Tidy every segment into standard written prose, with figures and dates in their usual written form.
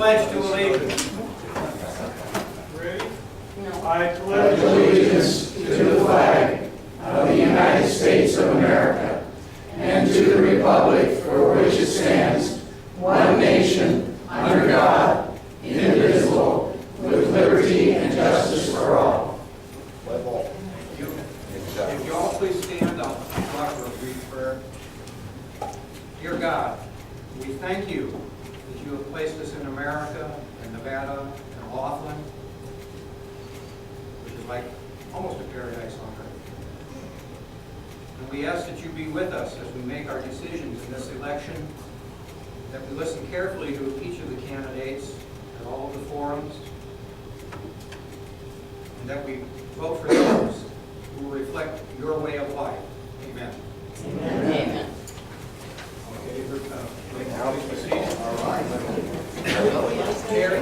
pledge to allegiance. Ready? I pledge allegiance to the flag of the United States of America and to the republic for which it stands, one nation, under God, indivisible, with liberty and justice for all. If you all please stand, I'll offer a brief prayer. Dear God, we thank you that you have placed us in America, in Nevada, and Laughlin, which is like almost a paradise on earth. And we ask that you be with us as we make our decisions in this election, that we listen carefully to each of the candidates at all of the forums, and that we vote for those who will reflect your way of life. Amen. Amen. Amen. Okay, please proceed. All right. Terry.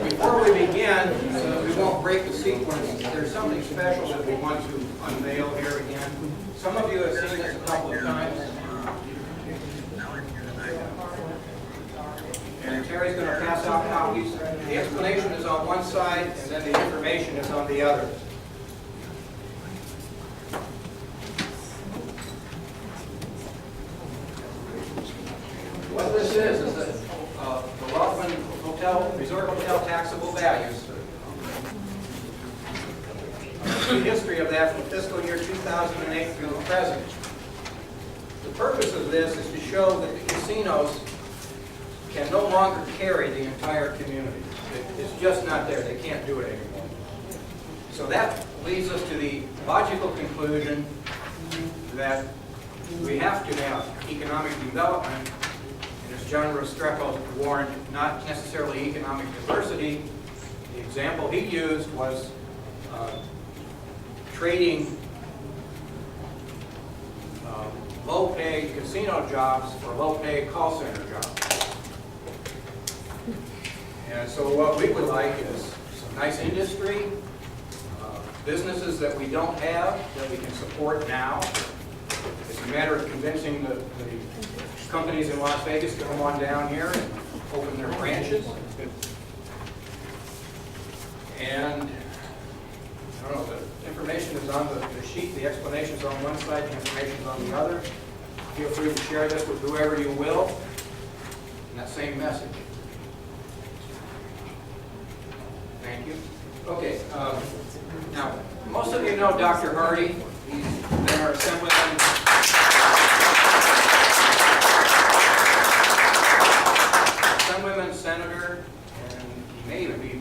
Before we begin, so we won't break the sequence, there's something special that we want to unveil here again. Some of you have seen this a couple of times. And Terry's going to pass out copies. The explanation is on one side, and then the information is on the other. What this is the Laughlin Resort Hotel taxable values. The history of that from fiscal year 2008 through the present. The purpose of this is to show that the casinos can no longer carry the entire community. It's just not there. They can't do it anymore. So that leads us to the logical conclusion that we have to have economic development, and as John Restrepo warned, not necessarily economic diversity. The example he used was trading low-paid casino jobs for low-paid call center jobs. And so what we would like is some nice industry, businesses that we don't have that we can support now. It's a matter of convincing the companies in Las Vegas to come on down here and open their branches. And I don't know, the information is on the sheet, the explanation is on one side, the information is on the other. Feel free to share this with whoever you will, and that same message. Thank you. Okay, now, most of you know Dr. Hardy. He's been our Assemblyman, senator, and he may even be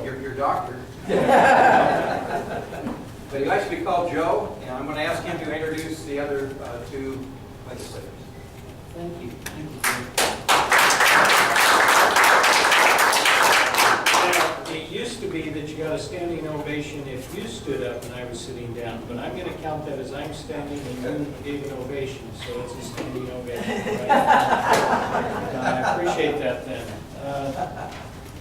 your doctor. But he likes to be called Joe, and I'm going to ask him to introduce the other two legislators. Thank you. It used to be that you got a standing ovation if you stood up and I was sitting down, but I'm going to count that as I'm standing and you gave an ovation, so it's a standing ovation. Right? I appreciate that then.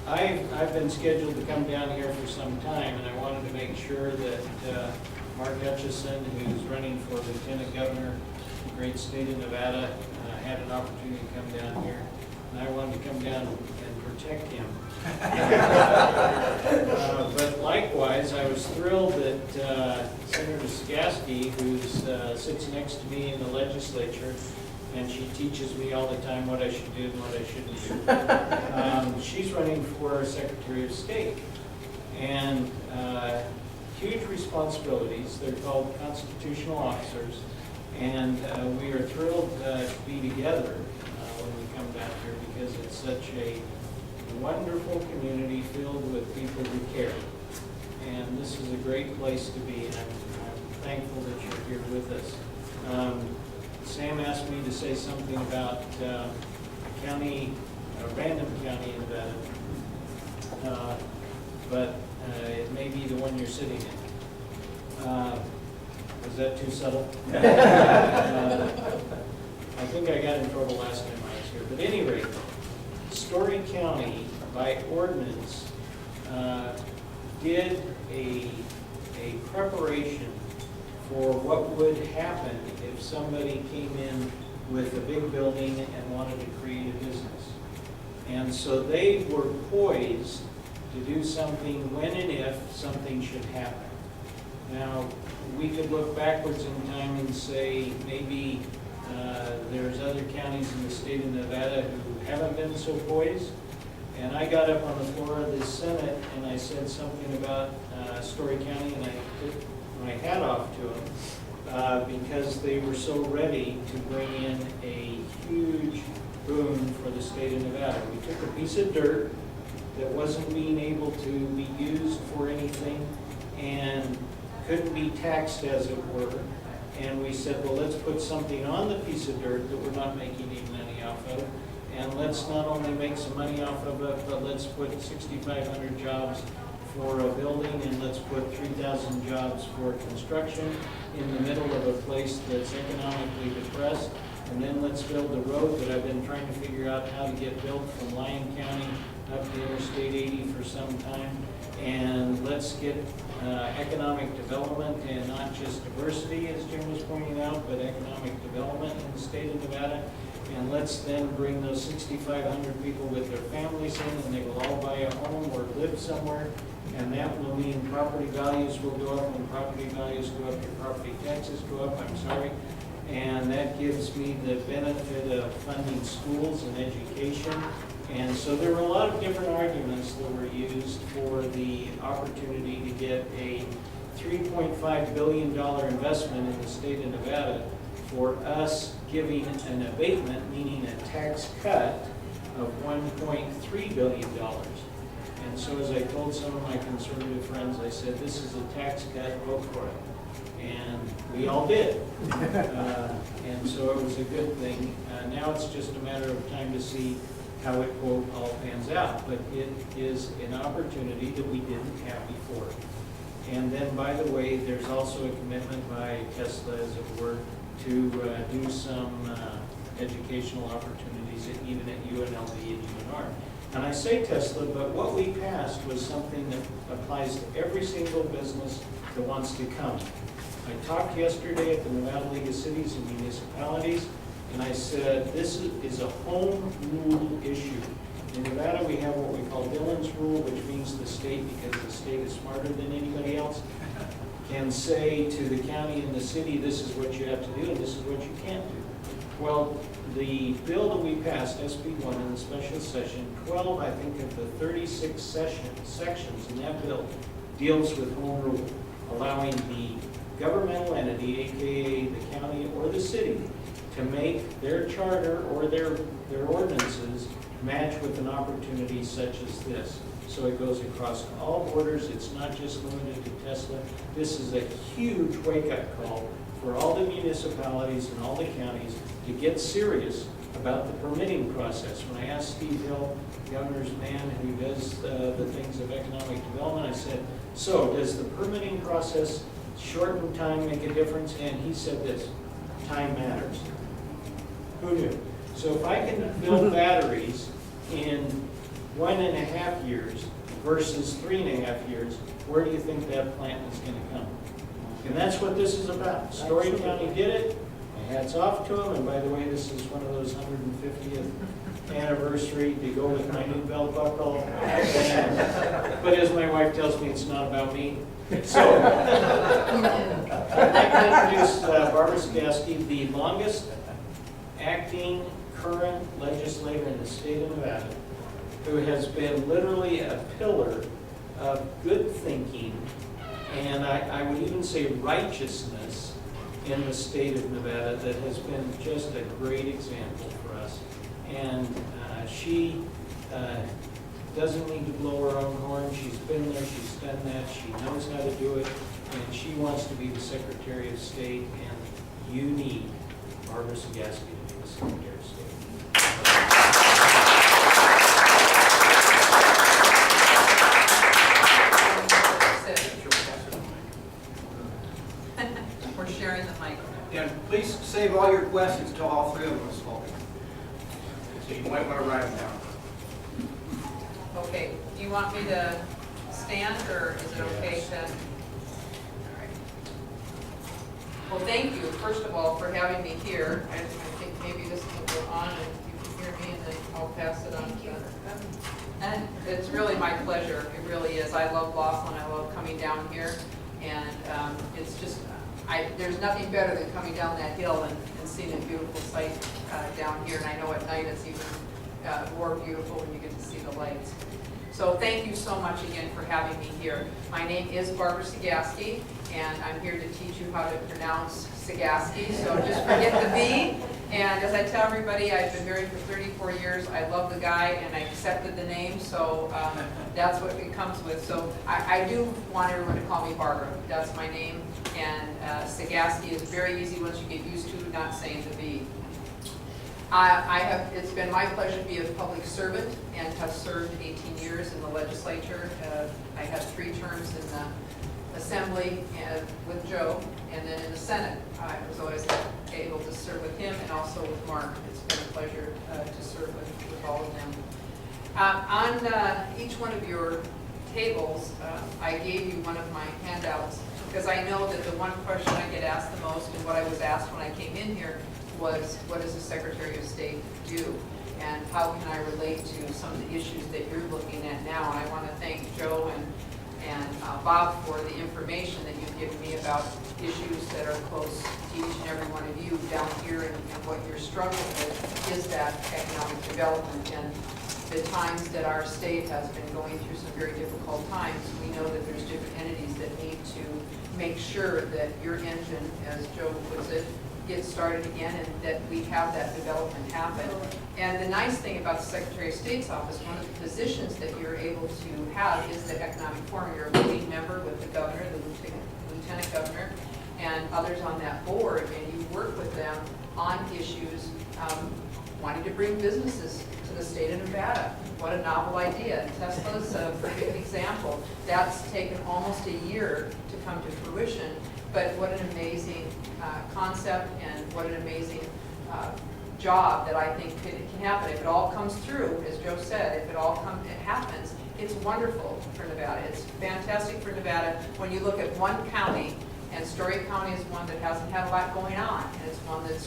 I've been scheduled to come down here for some time, and I wanted to make sure that Mark Hutchison, who's running for Lieutenant Governor of the great state of Nevada, had an opportunity to come down here, and I wanted to come down and protect him. But likewise, I was thrilled that Senator Cegavske, who sits next to me in the legislature, and she teaches me all the time what I should do and what I shouldn't do. She's running for Secretary of State. And huge responsibilities. They're called constitutional officers. And we are thrilled to be together when we come down here because it's such a wonderful community filled with people who care. And this is a great place to be, and I'm thankful that you're here with us. Sam asked me to say something about a random county in Nevada, but it may be the one you're sitting in. Was that too subtle? I think I got in trouble last time I was here. But at any rate, Story County, by ordinance, did a preparation for what would happen if somebody came in with a big building and wanted to create a business. And so they were poised to do something when and if something should happen. Now, we could look backwards in time and say maybe there's other counties in the state of Nevada who haven't been so poised. And I got up on the floor of the Senate and I said something about Story County, and I took my hat off to them because they were so ready to bring in a huge boom for the state of Nevada. We took a piece of dirt that wasn't being able to be used for anything and couldn't be taxed, as it were. And we said, well, let's put something on the piece of dirt that we're not making any money off of. And let's not only make some money off of it, but let's put 6,500 jobs for a building, and let's put 3,000 jobs for construction in the middle of a place that's economically depressed. And then let's build the road that I've been trying to figure out how to get built from Lyon County up to Interstate 80 for some time. And let's get economic development, and not just diversity, as Jim was pointing out, but economic development in the state of Nevada. And let's then bring those 6,500 people with their families in, and they will all buy a home or live somewhere. And that will mean property values will go up. When property values go up, your property taxes go up, I'm sorry. And that gives me the benefit of funding schools and education. And so there were a lot of different arguments that were used for the opportunity to get a $3.5 billion investment in the state of Nevada for us giving an abatement, meaning a tax cut of $1.3 billion. And so as I told some of my conservative friends, I said, this is a tax cut, vote for it. And we all did. And so it was a good thing. Now it's just a matter of time to see how it, quote, all pans out. But it is an opportunity that we didn't have before. And then, by the way, there's also a commitment by Tesla, as it were, to do some educational opportunities even at UNLV and UNR. And I say Tesla, but what we passed was something that applies to every single business that wants to come. I talked yesterday at the Nevada League of Cities and Municipalities, and I said this is a home rule issue. In Nevada, we have what we call Dillon's rule, which means the state, because the state is smarter than anybody else, can say to the county and the city, this is what you have to do and this is what you can't do. Well, the bill that we passed, SB1, in the special session, 12, I think, of the 36 sections in that bill deals with home rule, allowing the governmental entity, aka the county or the city, to make their charter or their ordinances match with an opportunity such as this. So it goes across all borders. It's not just limited to Tesla. This is a huge wake-up call for all the municipalities and all the counties to get serious about the permitting process. When I asked Steve Hill, governor's man who does the things of economic development, I said, so does the permitting process shorten time make a difference? And he said this, time matters. Who knew? So if I can build batteries in 1.5 years versus 3.5 years, where do you think that plant is going to come? And that's what this is about. Story County did it. My hat's off to them. And by the way, this is one of those 150th anniversary to go with my new belt buckle. But as my wife tells me, it's not about me. So I'd like to introduce Barbara Cegavske, the longest acting current legislator in the state of Nevada, who has been literally a pillar of good thinking, and I would even say righteousness in the state of Nevada, that has been just a great example for us. And she doesn't need to blow her own horn. She's been there, she's done that, she knows how to do it, and she wants to be the Secretary of State, and you need Barbara Cegavske to be the Secretary of State. We're sharing the mic. And please save all your questions until all three of them are spoken. So you might want to write them down. Okay, do you want me to stand, or is it okay to? All right. Well, thank you, first of all, for having me here. I think maybe this will go on and you can hear me and then I'll pass it on to them. And it's really my pleasure, it really is. I love Laughlin, I love coming down here. And it's just, there's nothing better than coming down that hill and seeing a beautiful sight down here. And I know at night it's even more beautiful when you get to see the lights. So thank you so much again for having me here. My name is Barbara Cegavske, and I'm here to teach you how to pronounce Cegavske, so just forget the V. And as I tell everybody, I've been married for 34 years. I love the guy, and I accepted the name, so that's what it comes with. So I do want everyone to call me Barbara. That's my name, and Cegavske is very easy once you get used to not saying the V. It's been my pleasure to be a public servant and have served 18 years in the legislature. I had 3 terms in the Assembly with Joe, and then in the Senate. I was always able to serve with him and also with Mark. It's been a pleasure to serve with all of them. On each one of your tables, I gave you one of my handouts because I know that the one question I get asked the most and what I was asked when I came in here was, what does the Secretary of State do? And how can I relate to some of the issues that you're looking at now? And I want to thank Joe and Bob for the information that you've given me about issues that are close to each and every one of you down here, and what you're struggling with is that economic development. And the times that our state has been going through some very difficult times, we know that there's different entities that need to make sure that your engine, as Joe puts it, get started again, and that we have that development happen. And the nice thing about the Secretary of State's office, one of the positions that you're able to have is the economic forum. You're a voting member with the governor, the lieutenant governor, and others on that board, and you work with them on issues wanting to bring businesses to the state of Nevada. What a novel idea. Tesla's a perfect example. That's taken almost a year to come to fruition, but what an amazing concept, and what an amazing job that I think can happen. If it all comes through, as Joe said, if it happens, it's wonderful for Nevada. It's fantastic for Nevada when you look at one county, and Story County is one that hasn't had a lot going on, and it's one that's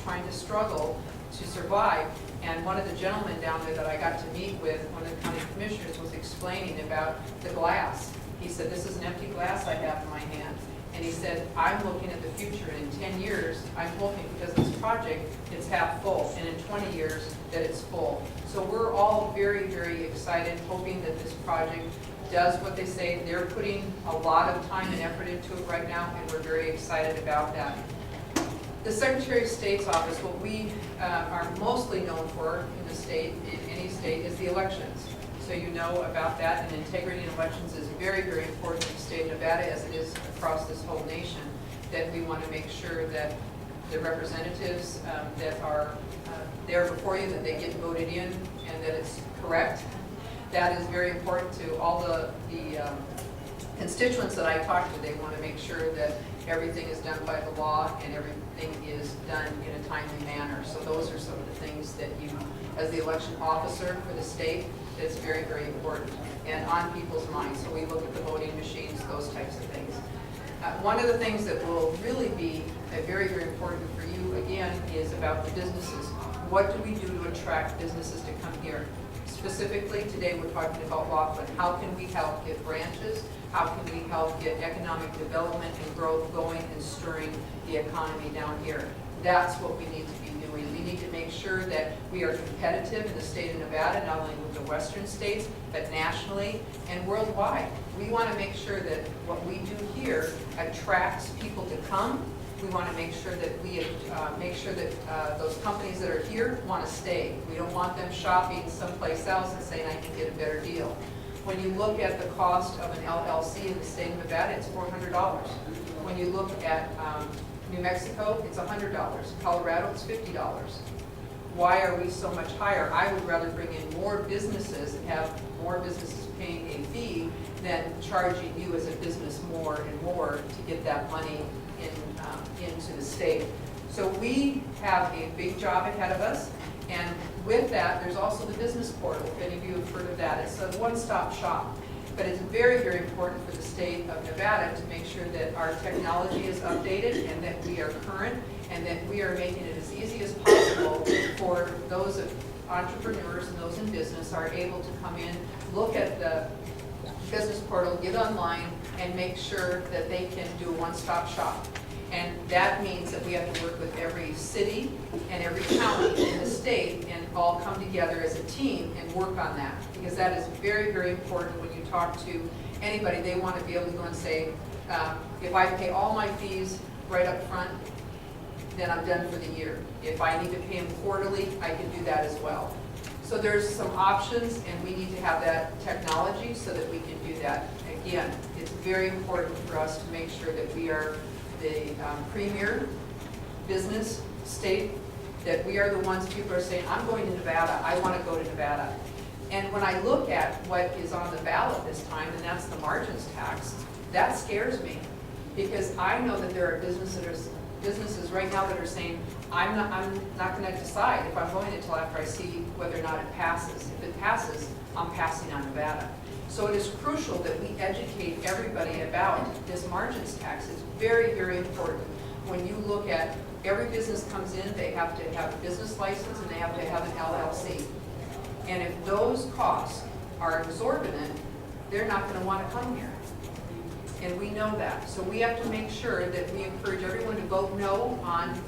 trying to struggle to survive. And one of the gentlemen down there that I got to meet with, one of the county commissioners, was explaining about the glass. He said, this is an empty glass I have in my hand. And he said, I'm looking at the future, and in 10 years, I'm hoping because of this project, it's half full, and in 20 years, that it's full. So we're all very, very excited, hoping that this project does what they say. They're putting a lot of time and effort into it right now, and we're very excited about that. The Secretary of State's office, what we are mostly known for in the state, in any state, is the elections. So you know about that, and integrity in elections is very, very important in the state of Nevada, as it is across this whole nation, that we want to make sure that the representatives that are there before you, that they get voted in, and that it's correct. That is very important to all the constituents that I talk to. They want to make sure that everything is done by the law and everything is done in a timely manner. So those are some of the things that you, as the election officer for the state, that's very, very important and on people's minds. So we look at the voting machines, those types of things. One of the things that will really be very, very important for you, again, is about the businesses. What do we do to attract businesses to come here? Specifically, today we're talking about Laughlin. How can we help get branches? How can we help get economic development and growth going and stirring the economy down here? That's what we need to be doing. We need to make sure that we are competitive in the state of Nevada, not only with the western states, but nationally and worldwide. We want to make sure that what we do here attracts people to come. We want to make sure that we those companies that are here want to stay. We don't want them shopping someplace else and saying, I can get a better deal. When you look at the cost of an LLC in the state of Nevada, it's $400. When you look at New Mexico, it's $100. Colorado, it's $50. Why are we so much higher? I would rather bring in more businesses and have more businesses paying a fee than charging you as a business more and more to get that money into the state. So we have a big job ahead of us, and with that, there's also the business portal. If any of you have heard of that, it's a one-stop shop. But it's very, very important for the state of Nevada to make sure that our technology is updated and that we are current and that we are making it as easy as possible for those entrepreneurs and those in business are able to come in, look at the business portal, get online, and make sure that they can do a one-stop shop. And that means that we have to work with every city and every county in the state and all come together as a team and work on that. Because that is very, very important when you talk to anybody. They want to be able to go and say, if I pay all my fees right up front, then I'm done for the year. If I need to pay them quarterly, I can do that as well. So there's some options, and we need to have that technology so that we can do that. Again, it's very important for us to make sure that we are the premier business state, that we are the ones people are saying, I'm going to Nevada, I want to go to Nevada. And when I look at what is on the ballot this time, and that's the margins tax, that scares me. Because I know that there are businesses right now that are saying, I'm not going to decide if I'm going until after I see whether or not it passes. If it passes, I'm passing on Nevada. So it is crucial that we educate everybody about this margins tax. It's very, very important. When you look at every business comes in, they have to have a business license and they have to have an LLC. And if those costs are exorbitant, they're not going to want to come here. And we know that. So we have to make sure that we encourage everyone to vote no on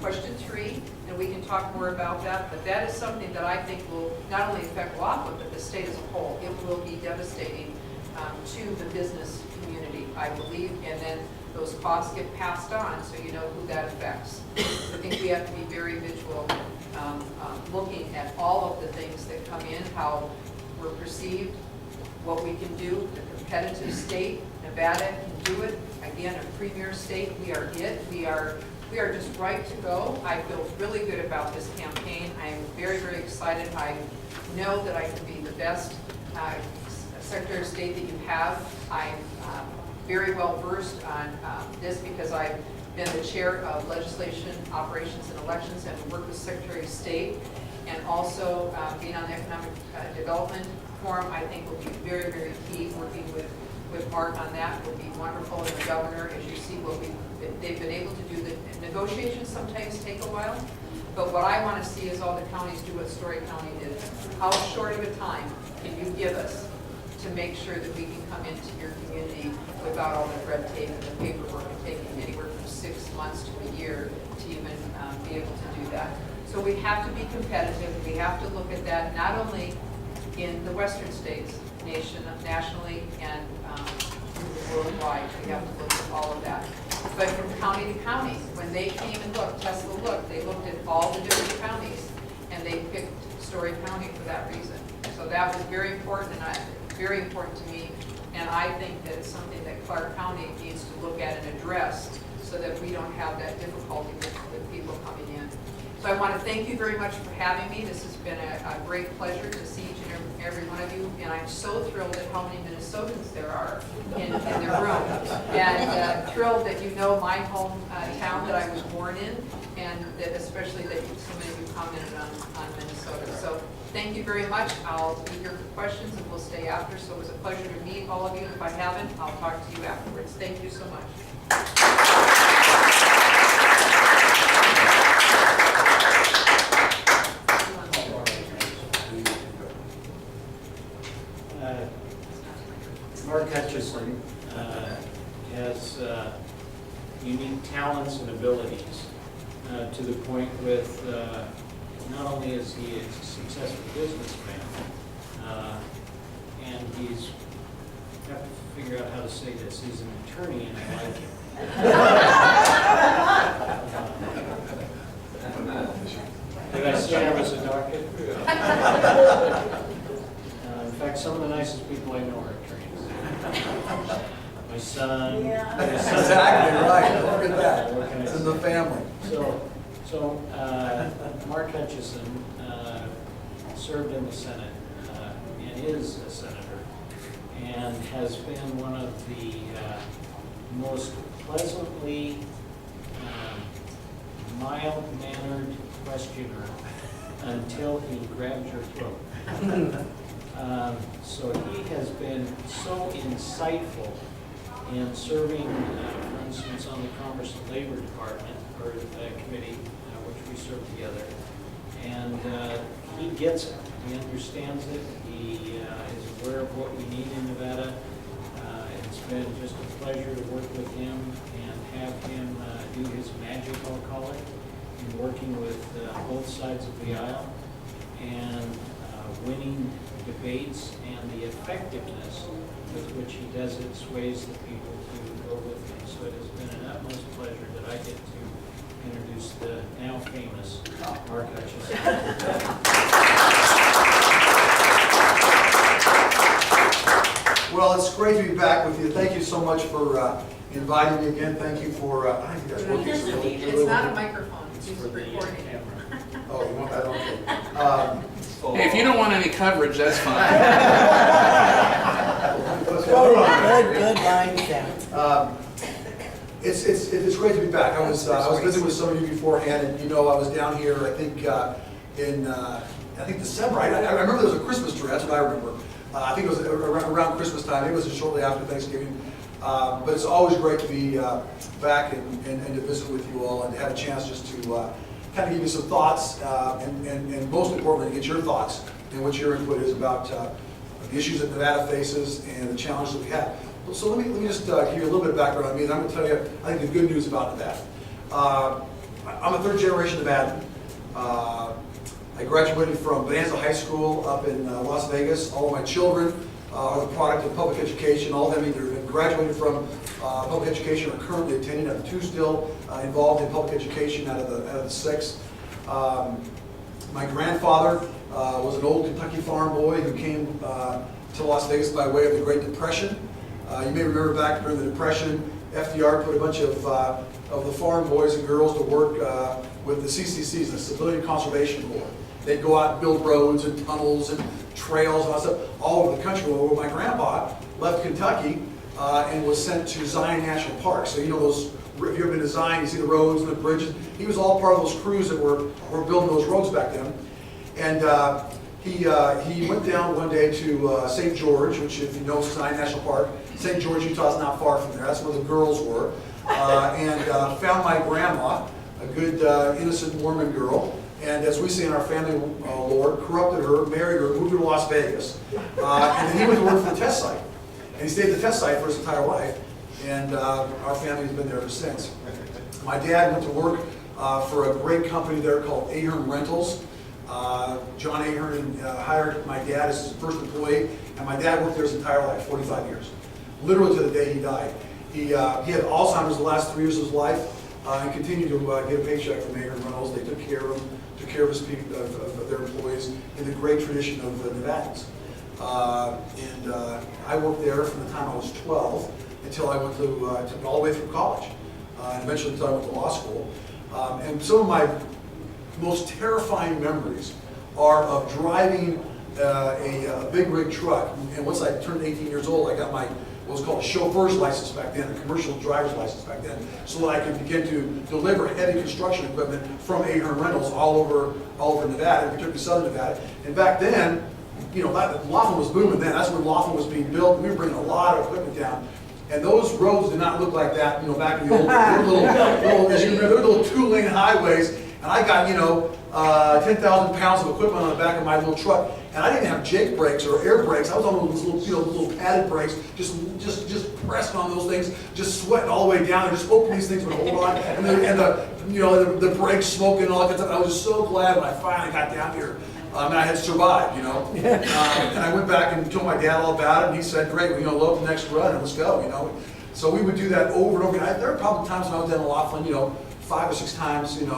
question 3, and we can talk more about that. But that is something that I think will not only affect Laughlin, but the state as a whole. It will be devastating to the business community, I believe. And then those costs get passed on, so you know who that affects. I think we have to be very vigilant looking at all of the things that come in, how we're perceived, what we can do, the competitive state. Nevada can do it. Again, a premier state, we are it. We are just right to go. I feel really good about this campaign. I am very, very excited. I know that I can be the best Secretary of State that you have. I'm very well versed on this because I've been the chair of Legislation, Operations, and Elections and worked with Secretary of State, and also being on the Economic Development Forum, I think will be very, very key. Working with Mark on that will be wonderful, and the governor, as you see, they've been able to do the negotiations. Sometimes take a while, but what I want to see is all the counties do what Story County did. How short of a time can you give us to make sure that we can come into your community without all the red tape and the paperwork and taking anywhere from 6 months to a year to even be able to do that. So we have to be competitive. We have to look at that not only in the western states, nationally, and worldwide. We have to look at all of that. But from county to county, when they came and looked, Tesla looked, they looked at all the different counties, and they picked Story County for that reason. So that was very important, and very important to me. And I think that it's something that Clark County needs to look at and address so that we don't have that difficulty with people coming in. So I want to thank you very much for having me. This has been a great pleasure to see each and every one of you. And I'm so thrilled at how many Minnesotans there are in the room. And thrilled that you know my hometown that I was born in, and that especially that so many of you commented on Minnesota. So thank you very much. I'll be here for questions and we'll stay after. So it was a pleasure to meet all of you. If I haven't, I'll talk to you afterwards. Thank you so much. Mark Hutchison has unique talents and abilities to the point with not only is he a successful businessman, and he's I have to figure out how to say this. He's an attorney, and I like him. Did I say I was a doctor? In fact, some of the nicest people I know are attorneys. My son. Yeah. My son Exactly right. Look at that. What can I It's in say? the family. So Mark Hutchison served in the Senate and is a senator, and has been one of the most pleasantly mild-mannered questioner until he grabs your throat. So he has been so insightful in serving, for instance, on the Commerce and Labor Department, or committee, which we serve together. And he gets it. He understands it. He is aware of what we need in Nevada. It's been just a pleasure to work with him and have him do his magic, I'll call it, in working with both sides of the aisle and winning debates, and the effectiveness with which he does it sways the people to go with him. So it has been an utmost pleasure that I get to introduce the now famous Mark Hutch. Well, it's great to be back with you. Thank you so much for inviting me again. Thank you for, I think that's working. It's not a microphone, it's For the recording. camera. Oh, you want that? Okay. Hey, if you don't want any coverage, that's fine. Good line down. It's great to be back. I was visiting with some of you beforehand, and I was down here, I think, in December. I remember there was a Christmas tree, that's what I remember. I think it was around Christmas time, maybe it was shortly after Thanksgiving. But it's always great to be back and to visit with you all and to have a chance just to kind of give you some thoughts and most importantly, to get your thoughts and what your input is about the issues that Nevada faces and the challenges that we have. So let me just give you a little bit of background on me, and I'm going to tell you, I think, the good news about Nevada. I'm a third generation Nevadan. I graduated from Bonanza High School up in Las Vegas. All of my children are the product of public education. All of them either have graduated from public education or currently attending. I have two still involved in public education out of the six. My grandfather was an old Kentucky farm boy who came to Las Vegas by way of the Great Depression. You may remember back during the Depression, FDR put a bunch of the farm boys and girls to work with the CCCs, the Civilian Conservation Corps. They'd go out and build roads and tunnels and trails and all that stuff all over the country. Well, my grandpa left Kentucky and was sent to Zion National Park. So those, if you've ever been to Zion, you see the roads and the bridges. He was all part of those crews that were building those roads back then. And he went down one day to St. George, which, if you know Zion National Park, St. George, Utah is not far from there. That's where the girls were. And found my grandma, a good innocent Mormon girl. And as we say in our family lore, corrupted her, married her, moved her to Las Vegas. And then he went to work for the test site. And he stayed at the test site for his entire life. And our family has been there ever since. My dad went to work for a great company there called Ahern Rentals. John Ahern hired my dad as his first employee. And my dad worked there his entire life, 45 years. Literally to the day he died. He had Alzheimer's the last 3 years of his life. And continued to get a paycheck from Ahern Rentals. They took care of him, took care of his people, of their employees, in the great tradition of the Nevadans. I worked there from the time I was 12 until I went to all the way through college, and eventually until I went to law school. And some of my most terrifying memories are of driving a big rig truck. And once I turned 18 years old, I got my what was called a chauffeur's license back then, a commercial driver's license back then, so that I could begin to deliver heavy construction equipment from Ahern Rentals all over Nevada, particularly southern Nevada. And back then, Laughlin was booming then. That's when Laughlin was being built. We were bringing a lot of equipment down. And those roads did not look like that, back in the old, as you remember, they were little two-lane highways. And I got, 10,000 pounds of equipment on the back of my little truck. And I didn't have Jake brakes or air brakes. I was on those little padded brakes, just pressing on those things, just sweating all the way down there, just hoping these things would hold on. And the brakes smoking and all that kind of stuff. I was just so glad when I finally got down here. And I had survived, and I went back and told my dad all about it, and he said, great, load the next run and let's go, So we would do that over and over again. There were probably times when I was down in Laughlin, 5 or 6 times, 5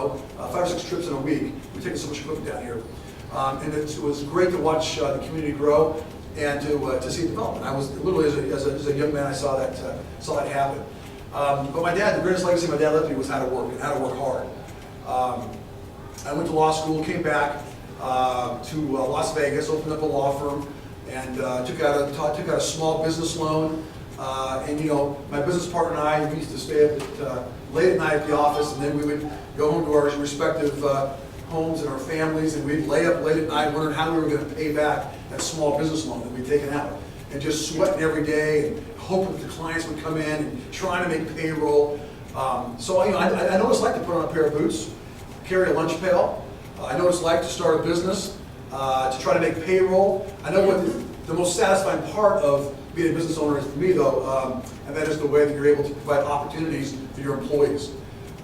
or 6 trips in a week. We're taking so much equipment down here. And it was great to watch the community grow and to see it develop. And I was literally, as a young man, I saw that happen. But my dad, the greatest legacy my dad left me was how to work and how to work hard. I went to law school, came back to Las Vegas, opened up a law firm, and took out a small business loan. My business partner and I, we used to stay up late at night at the office, and then we would go home to our respective homes and our families, and we'd lay up late at night wondering how we were going to pay back that small business loan that we'd taken out, and just sweating every day and hoping that the clients would come in and trying to make payroll. So I know what it's like to put on a pair of boots, carry a lunch pail. I know what it's like to start a business, to try to make payroll. I know what the most satisfying part of being a business owner is for me, though, and that is the way that you're able to provide opportunities for your employees,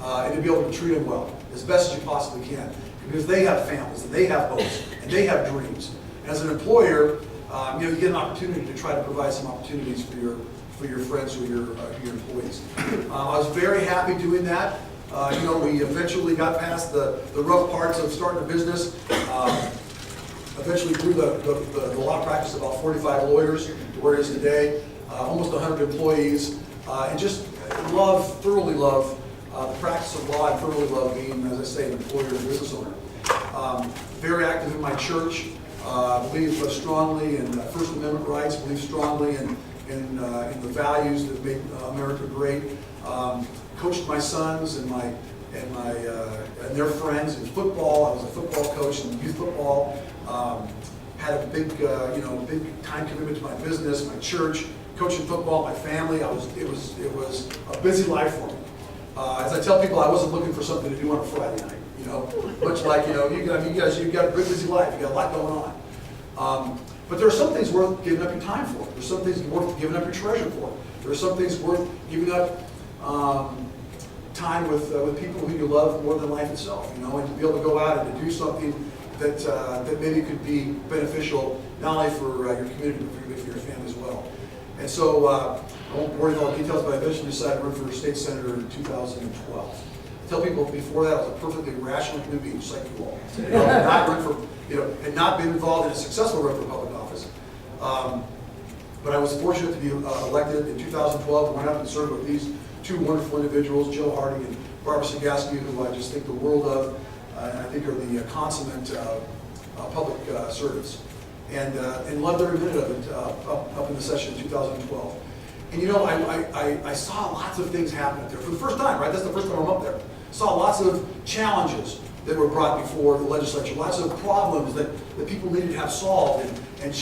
and to be able to treat them well, as best as you possibly can, because they have families, and they have hopes, and they have dreams. As an employer, you get an opportunity to try to provide some opportunities for your friends or your employees. I was very happy doing that. We eventually got past the rough parts of starting a business. Eventually grew the law practice to about 45 lawyers to where it is today, almost 100 employees, and just thoroughly love the practice of law, and thoroughly love being, as I say, an employer and business owner. Very active in my church, believe strongly in First Amendment rights, believe strongly in the values that make America great. Coached my sons and their friends in football. I was a football coach in youth football. Had a big time commitment to my business, my church, coaching football, my family. It was a busy life for me. As I tell people, I wasn't looking for something to do on a Friday night. Much like you guys, you've got a pretty busy life. You got a lot going on. But there are some things worth giving up your time for. There's some things worth giving up your treasure for. There are some things worth giving up time with people who you love more than life itself. And to be able to go out and to do something that maybe could be beneficial not only for your community but for your family as well. And so I won't bore you with all the details, but I eventually decided to run for state senator in 2012. I tell people before that I was a perfectly rational human being, just like you all. Had not been involved in a successful run for public office. But I was fortunate to be elected in 2012. I went up and served with these two wonderful individuals, Joe Hardy and Barbara Cegavske, who I just think the world of, and I think are the consummate public servants. And loved every minute of it up in the session in 2012. And I saw lots of things happen up there for the first time, right? That's the first time I'm up there. Saw lots of challenges that were brought before the legislature, lots of problems that people needed to have solved, and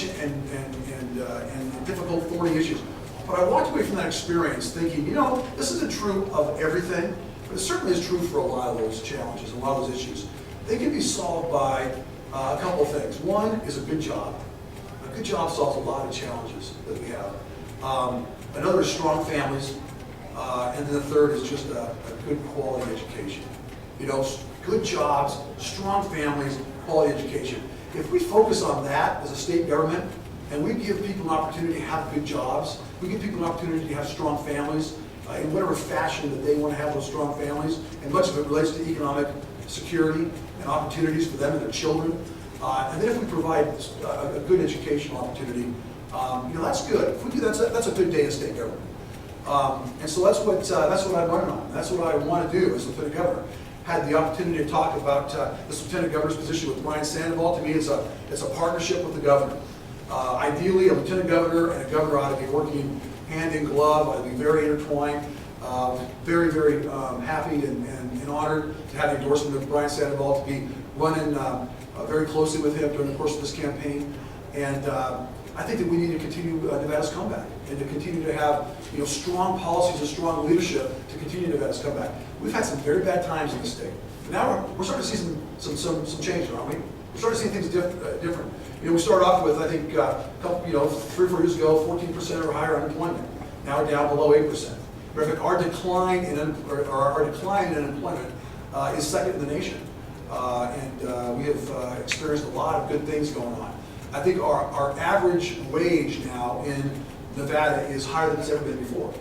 difficult, thorny issues. But I walked away from that experience thinking, this isn't true of everything, but it certainly is true for a lot of those challenges, a lot of those issues. They can be solved by a couple of things. One is a good job. A good job solves a lot of challenges that we have. Another is strong families. And then the third is just a good quality education. Good jobs, strong families, quality education. If we focus on that as a state government, and we give people an opportunity to have good jobs, we give people an opportunity to have strong families, in whatever fashion that they want to have those strong families, and much of it relates to economic security and opportunities for them and their children. And then if we provide a good educational opportunity, that's good. If we do that, that's a good day of state government. And so that's what I'm running on. That's what I want to do as Lieutenant Governor. Had the opportunity to talk about this Lieutenant Governor's position with Brian Sandoval. To me, it's a partnership with the Governor. Ideally, a Lieutenant Governor and a Governor ought to be working hand in glove, ought to be very intertwined. Very, very happy and honored to have the endorsement of Brian Sandoval, to be running very closely with him during the course of this campaign. And I think that we need to continue Nevada's comeback, and to continue to have strong policies and strong leadership to continue Nevada's comeback. We've had some very bad times in the state. But now we're starting to see some change, aren't we? We're starting to see things different. We started off with, I think, 3 or 4 years ago, 14% or higher unemployment. Now we're down below 8%. But in fact, our decline in unemployment is second in the nation. And we have experienced a lot of good things going on. I think our average wage now in Nevada is higher than it's ever been before.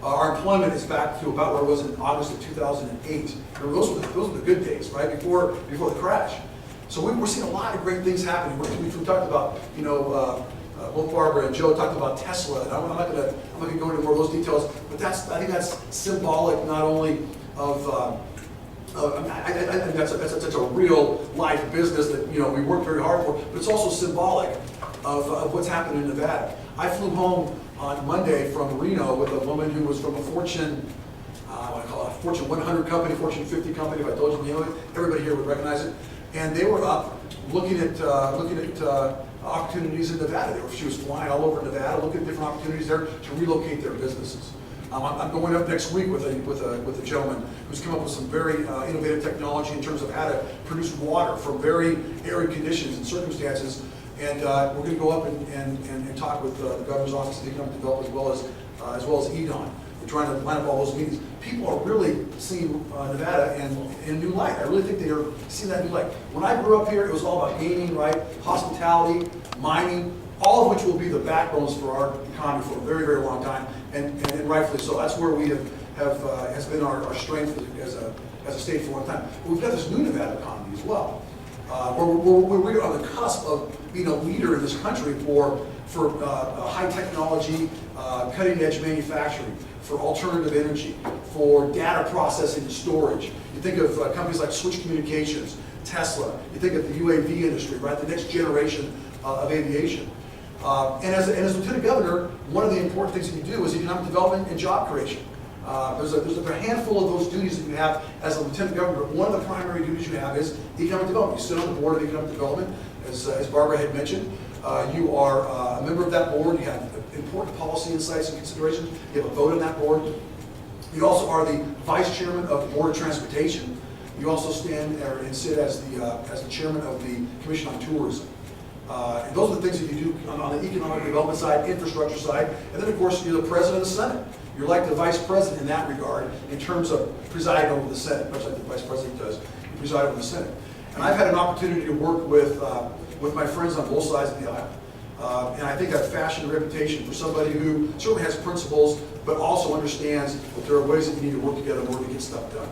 Our employment is back to about where it was in August of 2008. Those were the good days, right, before the crash. So we're seeing a lot of great things happening. We talked about, both Barbara and Joe talked about Tesla, and I'm not going to go into more of those details, but I think that's symbolic not only of I think that's a real life business that we work very hard for, but it's also symbolic of what's happening in Nevada. I flew home on Monday from Reno with a woman who was from a Fortune what I call it, a Fortune 100 company, Fortune 50 company. If I told you the name of it, everybody here would recognize it. And they were up looking at opportunities in Nevada. She was flying all over Nevada, looking at different opportunities there to relocate their businesses. I'm going up next week with a gentleman who's come up with some very innovative technology in terms of how to produce water from very arid conditions and circumstances. And we're going to go up and talk with the governor's office of economic development as well as EDON. We're trying to line up all those meetings. People are really seeing Nevada in a new light. I really think they are seeing that new light. When I grew up here, it was all about gaming, right? Hospitality, mining, all of which will be the backbones for our economy for a very, very long time, and rightfully so. That's where we has been our strength as a state for a long time. But we've got this new Nevada economy as well. We're on the cusp of being a leader in this country for high technology, cutting edge manufacturing, for alternative energy, for data processing and storage. You think of companies like Switch Communications, Tesla. You think of the UAV industry, right? The next generation of aviation. And as Lieutenant Governor, one of the important things that you do is economic development and job creation. There's a handful of those duties that you have as a Lieutenant Governor, but one of the primary duties you have is economic development. You sit on the board of economic development, as Barbara had mentioned. You are a member of that board. You have important policy insights and considerations. You have a vote on that board. You also are the vice chairman of the Board of Transportation. You also stand and sit as the chairman of the Commission on Tourism. And those are the things that you do on the economic development side, infrastructure side, and then of course you're the president of the Senate. You're like the vice president in that regard in terms of presiding over the Senate, much like the vice president does. You preside over the Senate. And I've had an opportunity to work with my friends on both sides of the aisle. And I think I've fashioned a reputation for somebody who certainly has principles, but also understands that there are ways that you need to work together in order to get stuff done.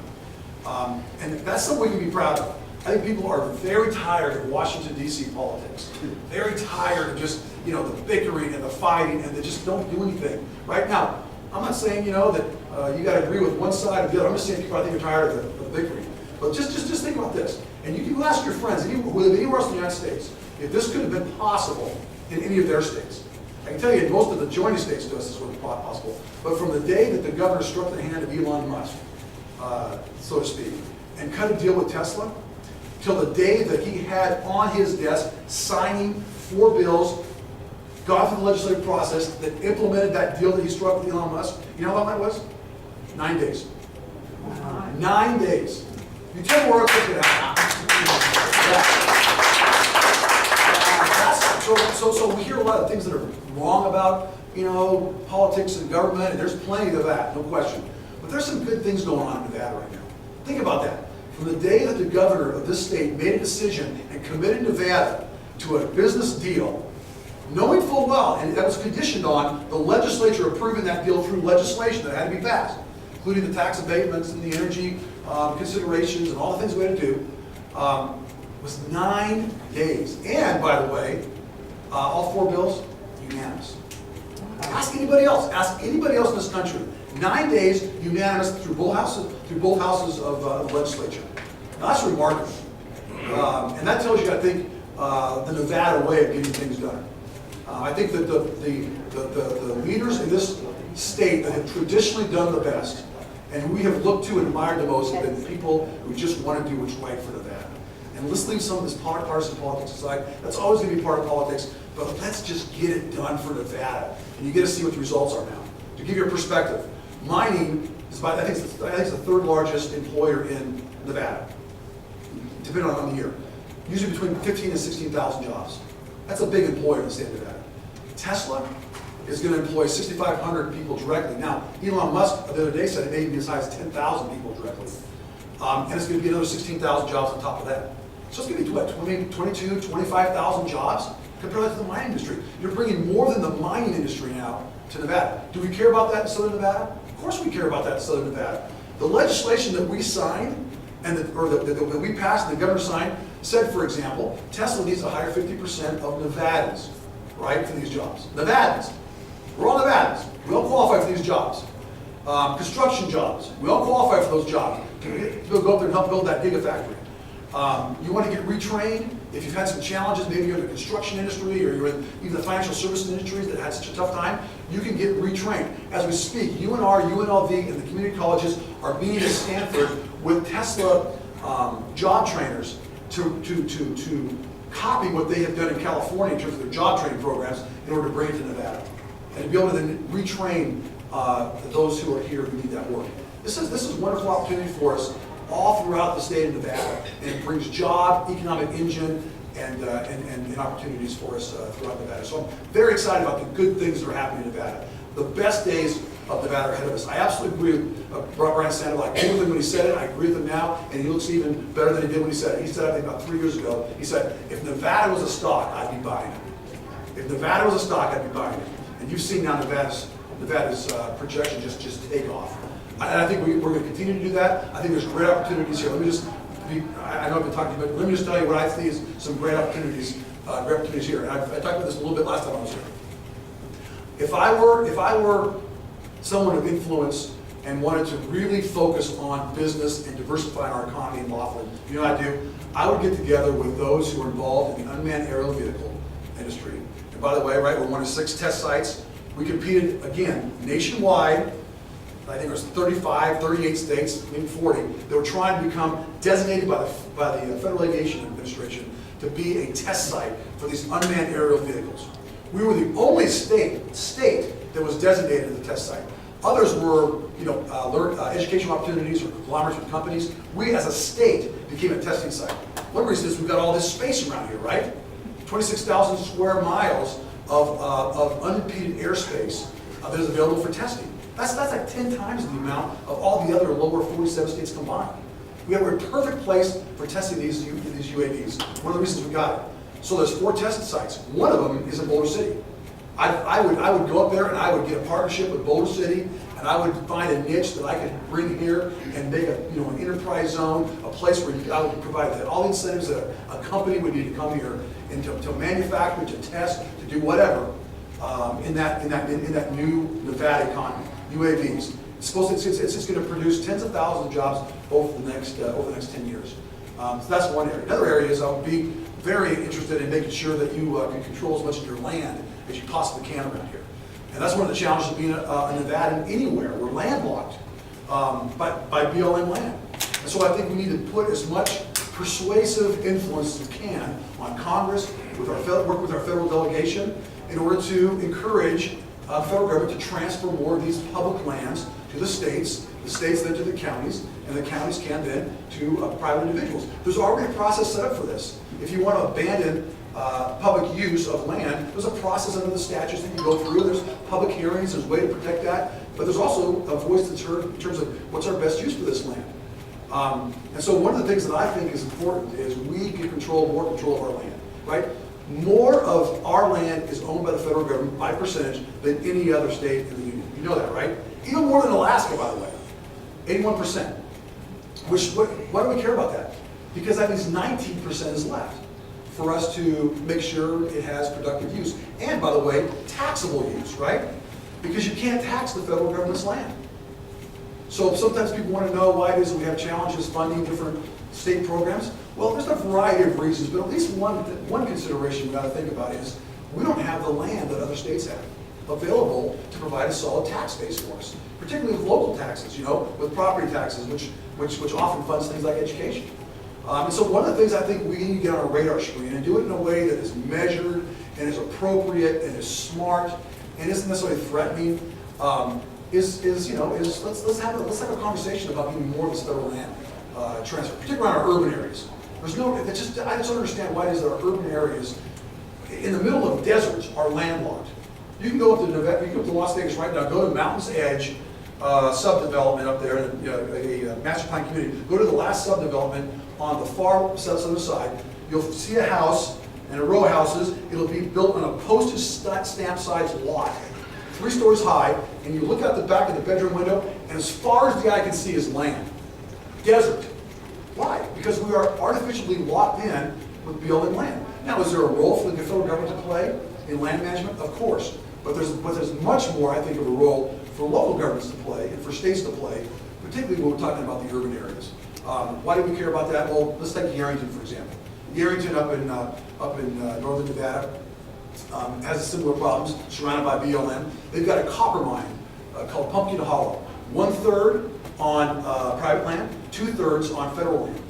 And that's something we can be proud of. I think people are very tired of Washington, D.C. politics. Very tired of just, the bickering and the fighting, and they just don't do anything. Right now, I'm not saying, that you got to agree with one side or the other. I'm just saying people, I think, are tired of the bickering. But just think about this. And you can ask your friends, who live anywhere else in the United States, if this could have been possible in any of their states. I can tell you, most of the joining states to us this was possible. But from the day that the governor struck the hand of Elon Musk, so to speak, and cut a deal with Tesla, till the day that he had on his desk signing 4 bills, got through the legislative process that implemented that deal that he struck with Elon Musk. You know how long that was? 9 days. 9 days. You tell me where else it could happen. So we hear a lot of things that are wrong about, politics and government, and there's plenty of that, no question. But there's some good things going on in Nevada right now. Think about that. From the day that the governor of this state made a decision and committed Nevada to a business deal, knowing full well, and that was conditioned on the legislature approving that deal through legislation that had to be passed, including the tax abatements and the energy considerations and all the things we had to do, was 9 days. And, by the way, all 4 bills, unanimous. Ask anybody else. Ask anybody else in this country. 9 days, unanimous through both houses of the legislature. Now, that's remarkable. And that tells you, I think, the Nevada way of getting things done. I think that the leaders in this state that have traditionally done the best, and who we have looked to and admired the most, have been people who just want to do what's right for Nevada. And let's leave some of this partisan politics aside. That's always going to be part of politics, but let's just get it done for Nevada. And you get to see what the results are now. To give you a perspective, mining is I think it's the 3rd largest employer in Nevada, depending on the year. Usually between 15,000 and 16,000 jobs. That's a big employer in the state of Nevada. Tesla is going to employ 6,500 people directly. Now, Elon Musk the other day said it may be as high as 10,000 people directly. And it's going to be another 16,000 jobs on top of that. So it's going to be, what, 22, 25,000 jobs compared to the mining industry. You're bringing more than the mining industry now to Nevada. Do we care about that in Southern Nevada? Of course we care about that in Southern Nevada. The legislation that we signed, that we passed and the governor signed, said, for example, Tesla needs to hire 50% of Nevadans, right, for these jobs. Nevadans. We're all Nevadans. We all qualify for these jobs. Construction jobs. We all qualify for those jobs. We'll go up there and help build that gigafactory. You want to get retrained? If you've had some challenges, maybe you're in the construction industry or you're in even the financial services industries that had such a tough time, you can get retrained. As we speak, UNR, UNLV, and the community colleges are meeting at Stanford with Tesla job trainers to copy what they have done in California in terms of their job training programs in order to bring it to Nevada. And to be able to then retrain those who are here who need that work. This is a wonderful opportunity for us all throughout the state of Nevada, and it brings job, economic engine, and opportunities for us throughout Nevada. So I'm very excited about the good things that are happening in Nevada. The best days of Nevada are ahead of us. I absolutely agree with Brian Sandoval. I agree with him when he said it. I agree with him now, and he looks even better than he did when he said it. He said, I think about 3 years ago, he said, if Nevada was a stock, I'd be buying it. If Nevada was a stock, I'd be buying it. And you've seen now Nevada's projection just take off. And I think we're going to continue to do that. I think there's great opportunities here. Let me just I know I've been talking to you, but let me just tell you what I see is some great opportunities here. And I talked about this a little bit last time I was here. If I were someone of influence and wanted to really focus on business and diversifying our economy in Laughlin, you know what I'd do? I would get together with those who are involved in the unmanned aerial vehicle industry. And by the way, right, we're one of 6 test sites. We competed, again, nationwide. I think it was 35, 38 states, maybe 40, that were trying to become designated by the Federal Aviation Administration to be a test site for these unmanned aerial vehicles. We were the only state that was designated as a test site. Others were, educational opportunities or conglomerates with companies. We, as a state, became a testing site. One reason is we've got all this space around here, right? 26,000 square miles of unimpeded airspace that is available for testing. That's like 10 times the amount of all the other lower 47 states combined. We're a perfect place for testing these UAVs. One of the reasons we got it. So there's 4 test sites. One of them is in Boulder City. I would go up there and I would get a partnership with Boulder City, and I would find a niche that I could bring here and make an enterprise zone, a place where I would provide all the incentives that a company would need to come here and to manufacture, to test, to do whatever in that new Nevada economy. UAVs. It's going to produce tens of thousands of jobs over the next 10 years. So that's one area. Another area is I would be very interested in making sure that you can control as much of your land as you possibly can around here. And that's one of the challenges of being a Nevadan anywhere. We're landlocked by BLM land. And so I think we need to put as much persuasive influence as we can on Congress, work with our federal delegation, in order to encourage federal government to transfer more of these public lands to the states then to the counties, and the counties can then to private individuals. There's already a process set up for this. If you want to abandon public use of land, there's a process under the statutes that you go through. There's public hearings, there's a way to protect that, but there's also a voice that's heard in terms of what's our best use for this land. And so one of the things that I think is important is we get more control of our land, right? More of our land is owned by the federal government by percentage than any other state in the union. You know that, right? Even more than Alaska, by the way. 81%. Why do we care about that? Because that means 19% is left for us to make sure it has productive use. And, by the way, taxable use, right? Because you can't tax the federal government's land. So sometimes people want to know why it is that we have challenges funding different state programs. Well, there's a variety of reasons, but at least one consideration we've got to think about is we don't have the land that other states have available to provide a solid tax base for us, particularly with local taxes, with property taxes, which often funds things like education. And so one of the things I think we need to get on our radar screen and do it in a way that is measured and is appropriate and is smart and isn't necessarily threatening, is let's have a conversation about getting more of this federal land transfer, particularly in our urban areas. I just don't understand why it is that our urban areas in the middle of deserts are landlocked. You can go up to Las Vegas right now, go to Mountain's Edge subdevelopment up there, a master plan community. Go to the last subdevelopment on the far southern side. You'll see a house and a row of houses. It'll be built on a postage stamp size lot, 3 stories high, and you look out the back of the bedroom window, and as far as the eye can see is land. Desert. Why? Because we are artificially locked in with BLM land. Now, is there a role for the federal government to play in land management? Of course. But there's much more, I think, of a role for local governments to play and for states to play, particularly when we're talking about the urban areas. Why do we care about that? Well, let's take Yarrington, for example. Yarrington up in northern Nevada has similar problems, surrounded by BLM. They've got a copper mine called Pumpkin Hollow. 1/3 on private land, 2/3 on federal land.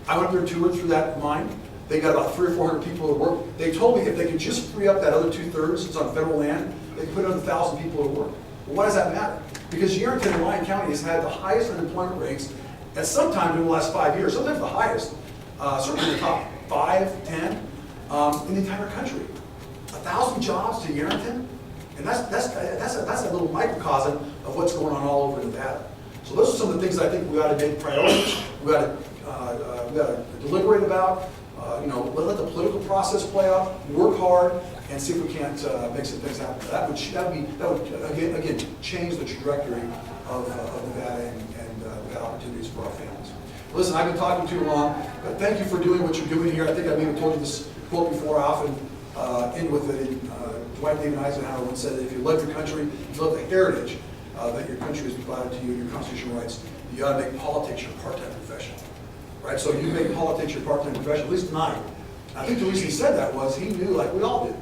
I went there and toured through that mine. They got about 300 or 400 people at work. They told me if they could just free up that other 2/3 that's on federal land, they could put another 1,000 people at work. Well, why does that matter? Because Yerington and Lyon County has had the highest unemployment rates at some time in the last 5 years, sometimes the highest, certainly in the top 5, 10 in the entire country. 1,000 jobs to Yerington, and that's a little microcosm of what's going on all over Nevada. So those are some of the things I think we ought to make priorities. We ought to deliberate about. Let the political process play out. Work hard and see if we can't make some things happen. That would again change the trajectory of Nevada and Nevada opportunities for our families. Listen, I've been talking too long, but thank you for doing what you're doing here. I think I've even told you this quote before. I often end with it. Dwight David Eisenhower once said that if you love your country, you love the heritage that your country has provided to you, your constitutional rights, you ought to make politics your part-time profession. Right? So you make politics your part-time profession, at least mine. I think the reason he said that was he knew, like we all did,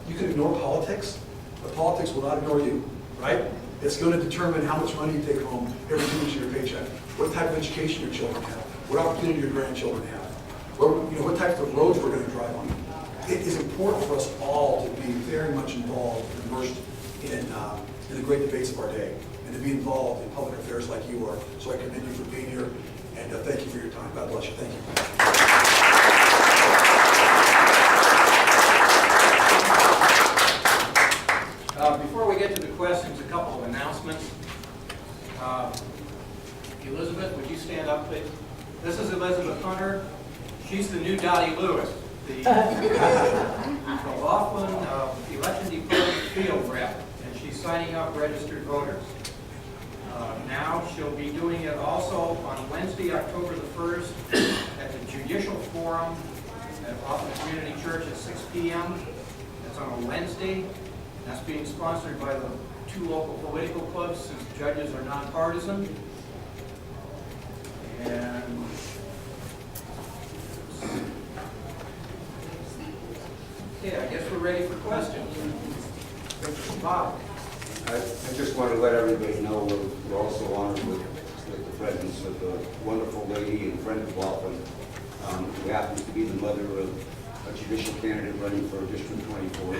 you can ignore politics, but politics will not ignore you, right? It's going to determine how much money you take home every 2 weeks of your paycheck, what type of education your children have, what opportunity your grandchildren have, what types of roads we're going to drive on. It is important for us all to be very much involved and immersed in the great debates of our day, and to be involved in public affairs like you are. So I commend you for being here, and thank you for your time. God bless you. Thank you. Before we get to the questions, a couple of announcements. Elizabeth, would you stand up, please? This is Elizabeth Hunter. She's the new Dottie Lewis, the Laughlin election department field rep, and she's signing up registered voters. Now she'll be doing it also on Wednesday, October the 1st at the Judicial Forum at Laughlin Community Church at 6 p.m. That's on a Wednesday. That's being sponsored by the 2 local political clubs since judges are nonpartisan. And okay, I guess we're ready for questions. Bob. I just want to let everybody know we're also honored with the presence of a wonderful lady and friend of Laughlin, who happens to be the mother of a judicial candidate running for District 24.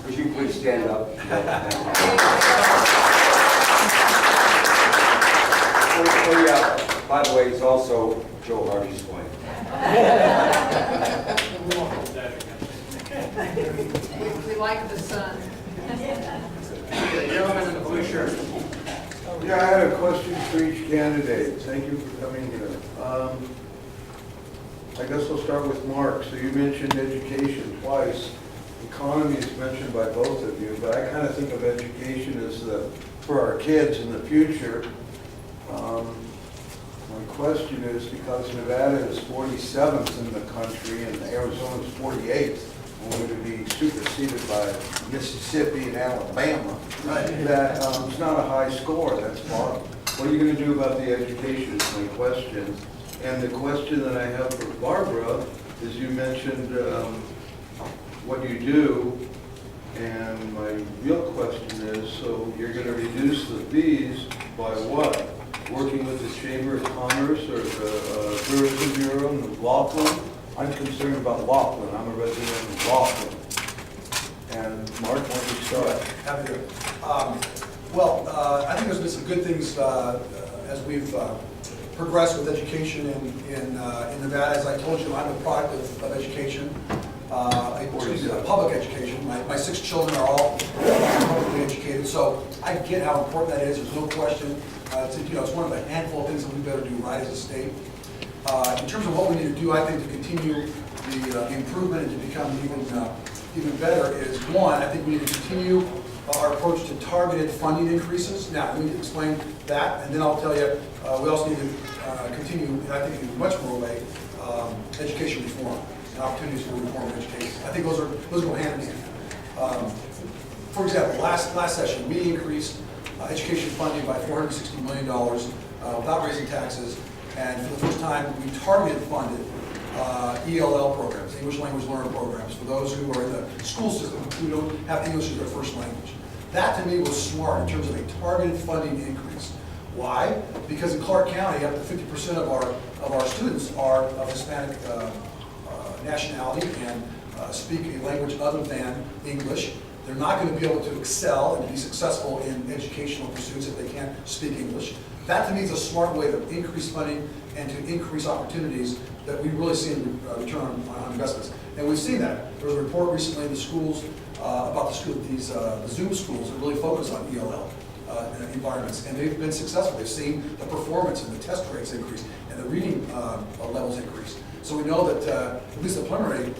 Would you please stand up? Oh yeah, by the way, it's also Joe Harvey's wife. We like the sun. The gentleman in the blue shirt. Yeah, I had a question for each candidate. Thank you for coming here. I guess I'll start with Mark. So you mentioned education twice. Economy is mentioned by both of you, but I kind of think of education as for our kids in the future. My question is, because Nevada is 47th in the country and Arizona is 48th, only to be superseded by Mississippi and Alabama, that it's not a high score, that's bottom. What are you going to do about the education is my question. And the question that I have for Barbara is, you mentioned what you do, and my real question is, so you're going to reduce the fees by what? Working with the Chamber of Commerce or the Tourism Bureau in Laughlin? I'm concerned about Laughlin. I'm a resident of Laughlin. And Mark, why don't you start? Happy to. I think there's been some good things as we've progressed with education in Nevada. As I told you, I'm a product of education, public education. My 6 children are all publicly educated, so I get how important that is. There's no question. It's one of a handful of things that we better do right as a state. In terms of what we need to do, I think to continue the improvement and to become even better is, one, I think we need to continue our approach to targeted funding increases. Now, we need to explain that, and then I'll tell you, we also need to continue, and I think in a much more way, education reform and opportunities for reform in education. I think those go hand in hand. For example, last session, we increased education funding by $460 million without raising taxes, and for the first time, we targeted funded ELL programs, English Language Learner programs, for those who are in the school system who don't have English as their first language. That to me was smart in terms of a targeted funding increase. Why? Because in Clark County, up to 50% of our students are of Hispanic nationality and speak a language other than English. They're not going to be able to excel and to be successful in educational pursuits if they can't speak English. That to me is a smart way to increase funding and to increase opportunities that we really see in return on investments. And we've seen that. There was a report recently in the schools about the Zoom schools that really focus on ELL environments, and they've been successful. They've seen the performance and the test rates increase and the reading levels increase. So we know that at least the preliminary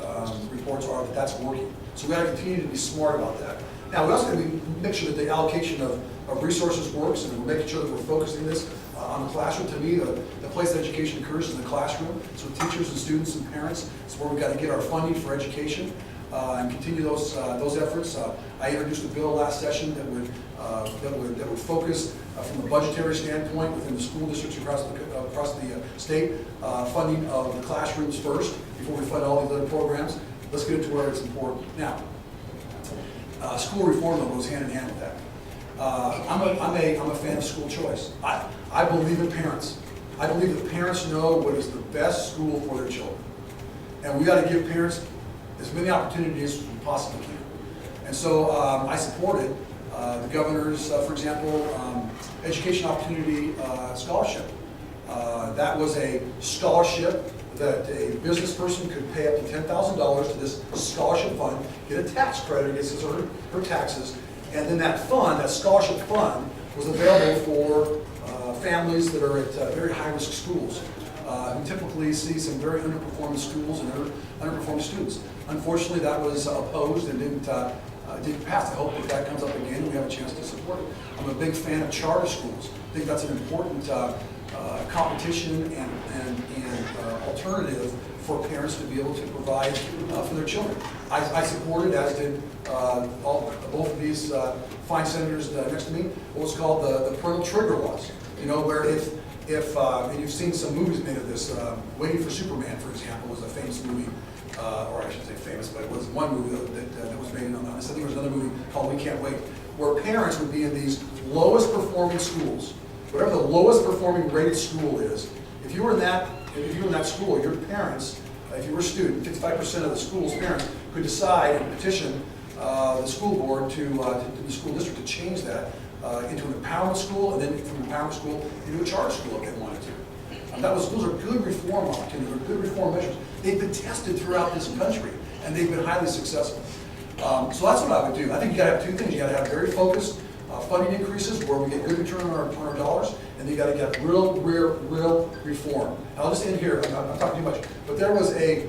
reports are that that's working. So we got to continue to be smart about that. Now we also got to make sure that the allocation of resources works, and we're making sure that we're focusing this on the classroom. To me, the place that education occurs is in the classroom. So teachers and students and parents, it's where we've got to get our funding for education and continue those efforts. I introduced a bill last session that would focus from a budgetary standpoint within the school districts across the state, funding of the classrooms first before we fund all these other programs. Let's get into where it's important. Now, school reform goes hand in hand with that. I'm a fan of school choice. I believe in parents. I believe that parents know what is the best school for their children. And we got to give parents as many opportunities as we possibly can. And so I supported the governor's, for example, education opportunity scholarship. That was a scholarship that a business person could pay up to $10,000 to this scholarship fund, get a tax credit against his or her taxes, and then that fund, that scholarship fund, was available for families that are at very high-risk schools. We typically see some very underperforming schools and underperforming students. Unfortunately, that was opposed and didn't pass. I hope that that comes up again and we have a chance to support it. I'm a big fan of charter schools. I think that's an important competition and alternative for parents to be able to provide for their children. I supported, as did both of these fine senators next to me, what's called the parental trigger laws. You know, where if and you've seen some movies made of this, Waiting for Superman, for example, was a famous movie, or I shouldn't say famous, but it was one movie that was made on this. I think there was another movie called We Can't Wait, where parents would be in these lowest performing schools, whatever the lowest performing rated school is. If you were in that school, your parents, if you were a student, 55% of the school's parents could decide and petition the school board to the school district to change that into an empowerment school, and then from an empowerment school into a charter school if they wanted to. Those are good reform opportunities, they're good reform measures. They've been tested throughout this country, and they've been highly successful. So that's what I would do. I think you got to have two things. You got to have very focused funding increases where we get good return on our dollars, and then you got to get real reform. And I'll just end here. I'm not talking too much, but there was a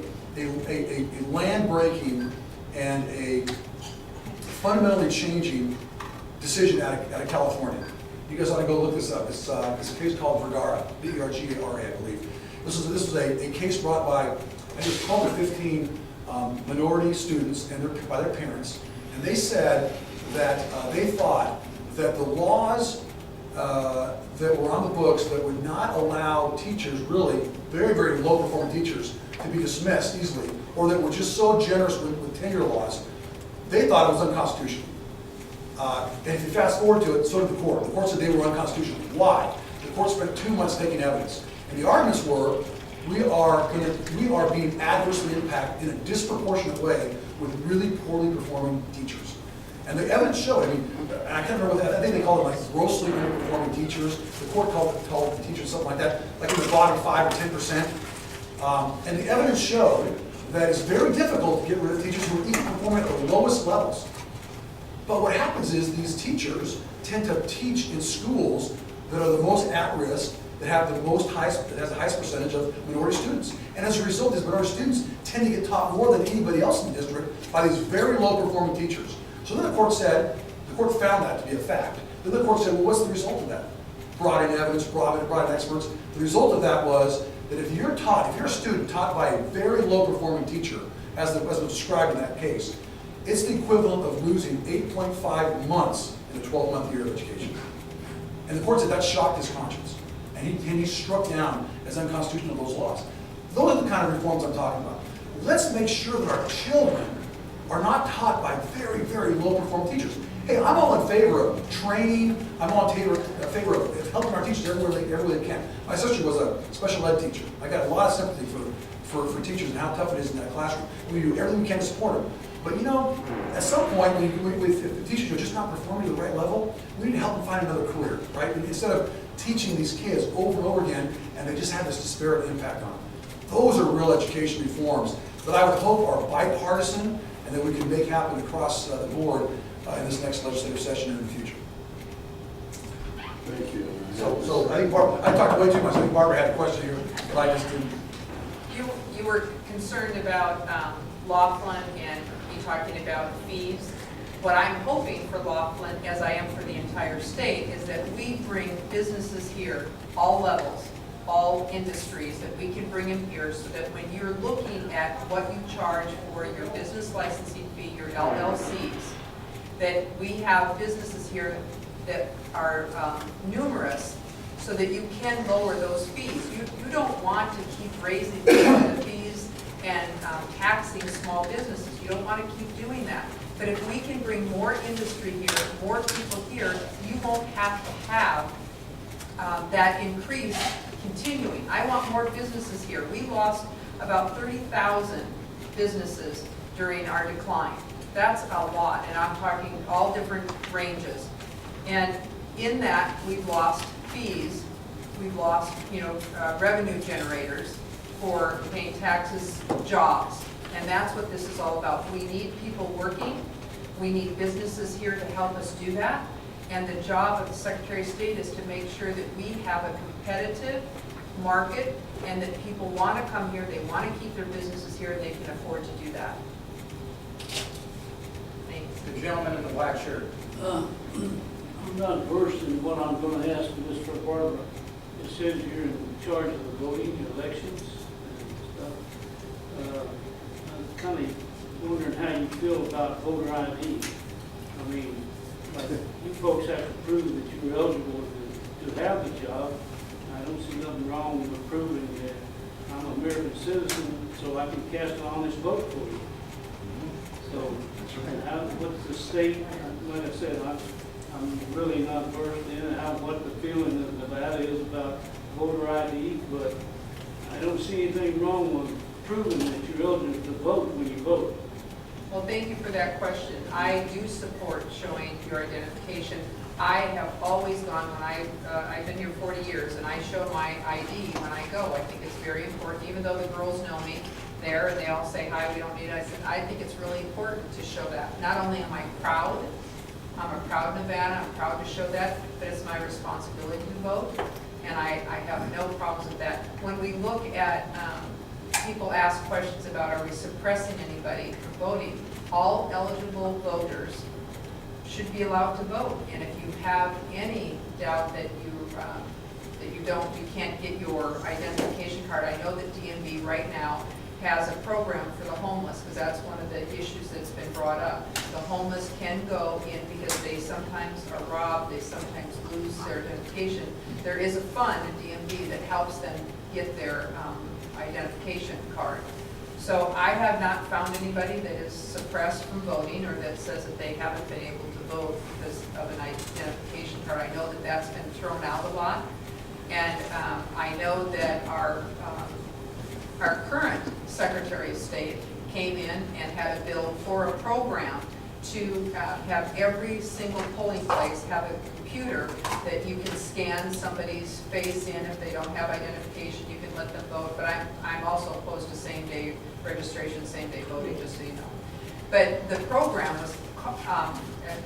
land-breaking and a fundamentally changing decision out of California. You guys ought to go look this up. It's a case called Vergara, V-E-R-G-A-R-A, I believe. This was a case brought by, I think it was 12 to 15 minority students and by their parents, and they said that they thought that the laws that were on the books that would not allow teachers, really very low-performing teachers, to be dismissed easily, or that were just so generous with tenure laws, they thought it was unconstitutional. And if you fast forward to it, so did the court. The court said they were unconstitutional. Why? The court spent 2 months taking evidence. And the arguments were, we are being adversely impacted in a disproportionate way with really poorly performing teachers. And the evidence showed, I can't remember what I think they called them like grossly underperforming teachers. The court called the teachers something like that, like in the bottom 5 or 10%. And the evidence showed that it's very difficult to get rid of teachers who are even performing at the lowest levels. But what happens is these teachers tend to teach in schools that are the most at risk, that has the highest percentage of minority students. And as a result, these minority students tend to get taught more than anybody else in the district by these very low performing teachers. So then the court found that to be a fact. Then the court said, well, what's the result of that? Brought in evidence, brought in experts. The result of that was that if you're a student taught by a very low performing teacher, as was described in that case, it's the equivalent of losing 8.5 months in a 12-month year of education. And the court said that shocked his conscience. And he struck down as unconstitutional those laws. Those are the kind of reforms I'm talking about. Let's make sure that our children are not taught by very low-performing teachers. Hey, I'm all in favor of training, I'm all in favor of helping our teachers everywhere they can. My sister was a special ed teacher. I got a lot of sympathy for teachers and how tough it is in that classroom. We do everything we can to support them. But you know, at some point, if the teachers are just not performing to the right level, we need to help them find another career, right? Instead of teaching these kids over and over again, and they just have this disparate impact on them. Those are real education reforms that I would hope are bipartisan and that we can make happen across the board in this next legislative session and in the future. Thank you. So I think I talked way too much. I think Barbara had a question here, but I just didn't. You were concerned about Laughlin and you talking about fees. What I'm hoping for Laughlin, as I am for the entire state, is that we bring businesses here, all levels, all industries, that we can bring them here so that when you're looking at what you charge for your business licensing fee, your LLCs, that we have businesses here that are numerous so that you can lower those fees. You don't want to keep raising the fees and taxing small businesses. You don't want to keep doing that. But if we can bring more industry here, more people here, you won't have to have that increase continuing. I want more businesses here. We lost about 30,000 businesses during our decline. That's a lot, and I'm talking all different ranges. And in that, we've lost fees, we've lost, revenue generators for paying taxes, jobs. And that's what this is all about. We need people working. We need businesses here to help us do that. And the job of the Secretary of State is to make sure that we have a competitive market and that people want to come here, they want to keep their businesses here, and they can afford to do that. Thanks. The gentleman in the black shirt. I'm not versed in what I'm going to ask Mr. Barbara. It says you're in charge of the voting, elections, and stuff. I'm kind of wondering how you feel about voter ID. I mean, like, you folks have to prove that you're eligible to have the job. I don't see nothing wrong with proving that I'm an American citizen, so I can cast an honest vote for you. So, and how, what's the state, like I said, I'm really not versed in what the feeling of Nevada is about voter ID, but I don't see anything wrong with proving that you're eligible to vote when you vote. Well, thank you for that question. I do support showing your identification. I have always gone when I've been here 40 years, and I show my ID when I go. I think it's very important, even though the girls know me there and they all say hi, we don't need it. I said, I think it's really important to show that. Not only am I proud, I'm a proud Nevada, I'm proud to show that, but it's my responsibility to vote, and I have no problems with that. When we look at, people ask questions about, are we suppressing anybody from voting? All eligible voters should be allowed to vote, and if you have any doubt that you can't get your identification card, I know that DMV right now has a program for the homeless, because that's one of the issues that's been brought up. The homeless can go in because they sometimes are robbed, they sometimes lose their identification. There is a fund in DMV that helps them get their identification card. So I have not found anybody that is suppressed from voting or that says that they haven't been able to vote because of an identification card. I know that that's been thrown out a lot. And I know that our current Secretary of State came in and had a bill for a program to have every single polling place have a computer that you can scan somebody's face in. If they don't have identification, you can let them vote. But I'm also opposed to same-day registration, same-day voting, just so you know. But the program was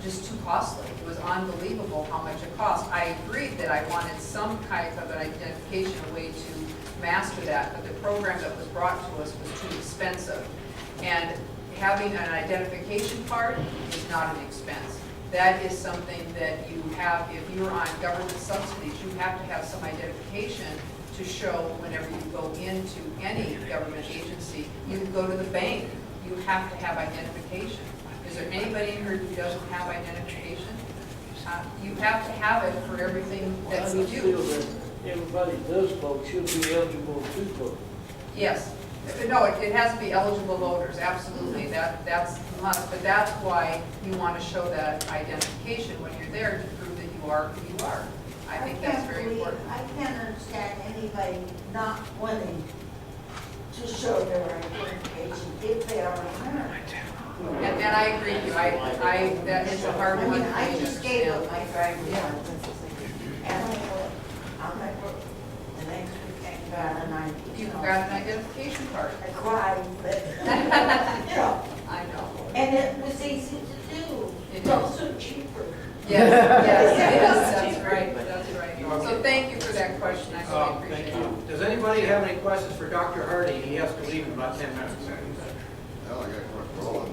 just too costly. It was unbelievable how much it cost. I agreed that I wanted some type of an identification, a way to master that, but the program that was brought to us was too expensive. And having an identification card is not an expense. That is something that you have, if you're on government subsidies, you have to have some identification to show whenever you go into any government agency. You can go to the bank, you have to have identification. Is there anybody in here who doesn't have identification? You have to have it for everything that we do. I feel that everybody does vote should be eligible to vote. Yes, No, it has to be eligible voters, absolutely, that's must, but that's why you want to show that identification when you're there to prove that you are who you are. I think that's very important. I can't understand anybody not wanting to show their identification if they are American. And I agree with you, that is a hard I one. mean, I to just gave up understand. my driver's license. And I'm at work. The next weekend, got an ID. You've got an identification card. I cried, but, you know, I know. and it was easy to do. It It's is. also cheaper. Yes, that's right, that's right. So thank you for that question, I really appreciate Thank it. you. Does anybody have any questions for Dr. Hardy? He has to leave in about 10 minutes. Well, I got quite rolling.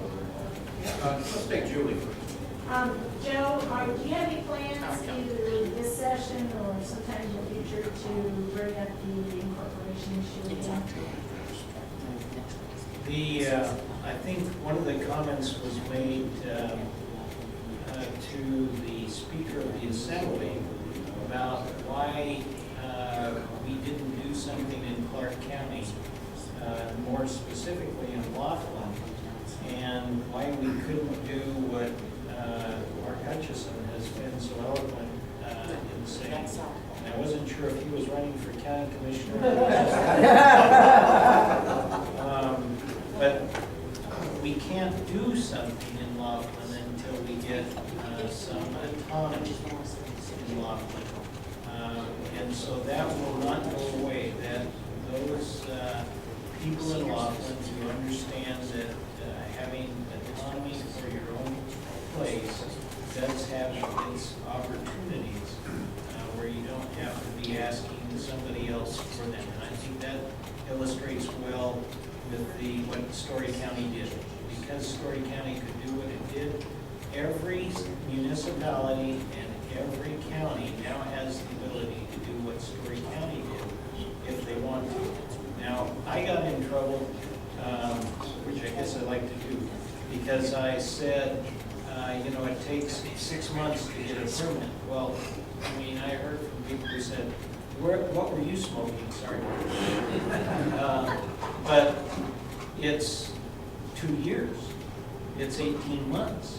Let's take Julie first. Joe, do you have any plans either this session or sometime in the future to bring up the incorporation issue again? I think one of the comments was made to the Speaker of the Assembly about why we didn't do something in Clark County, more specifically in Laughlin, and why we couldn't do what Mark Hutchison has been so eloquent in saying. And I wasn't sure if he was running for county commissioner. But we can't do something in Laughlin until we get some autonomy in Laughlin. And so that will not go away. That those people in Laughlin who understand that having autonomy for your own place does have its opportunities where you don't have to be asking somebody else for them. And I think that illustrates well with what Story County did. Because Story County could do what it did, every municipality and every county now has the ability to do what Story County did if they want to. Now, I got in trouble, which I guess I like to do, because I said, it takes 6 months to get a permit. Well, I mean, I heard from people who said, what were you smoking, Sorry. But it's 2 years. It's 18 months.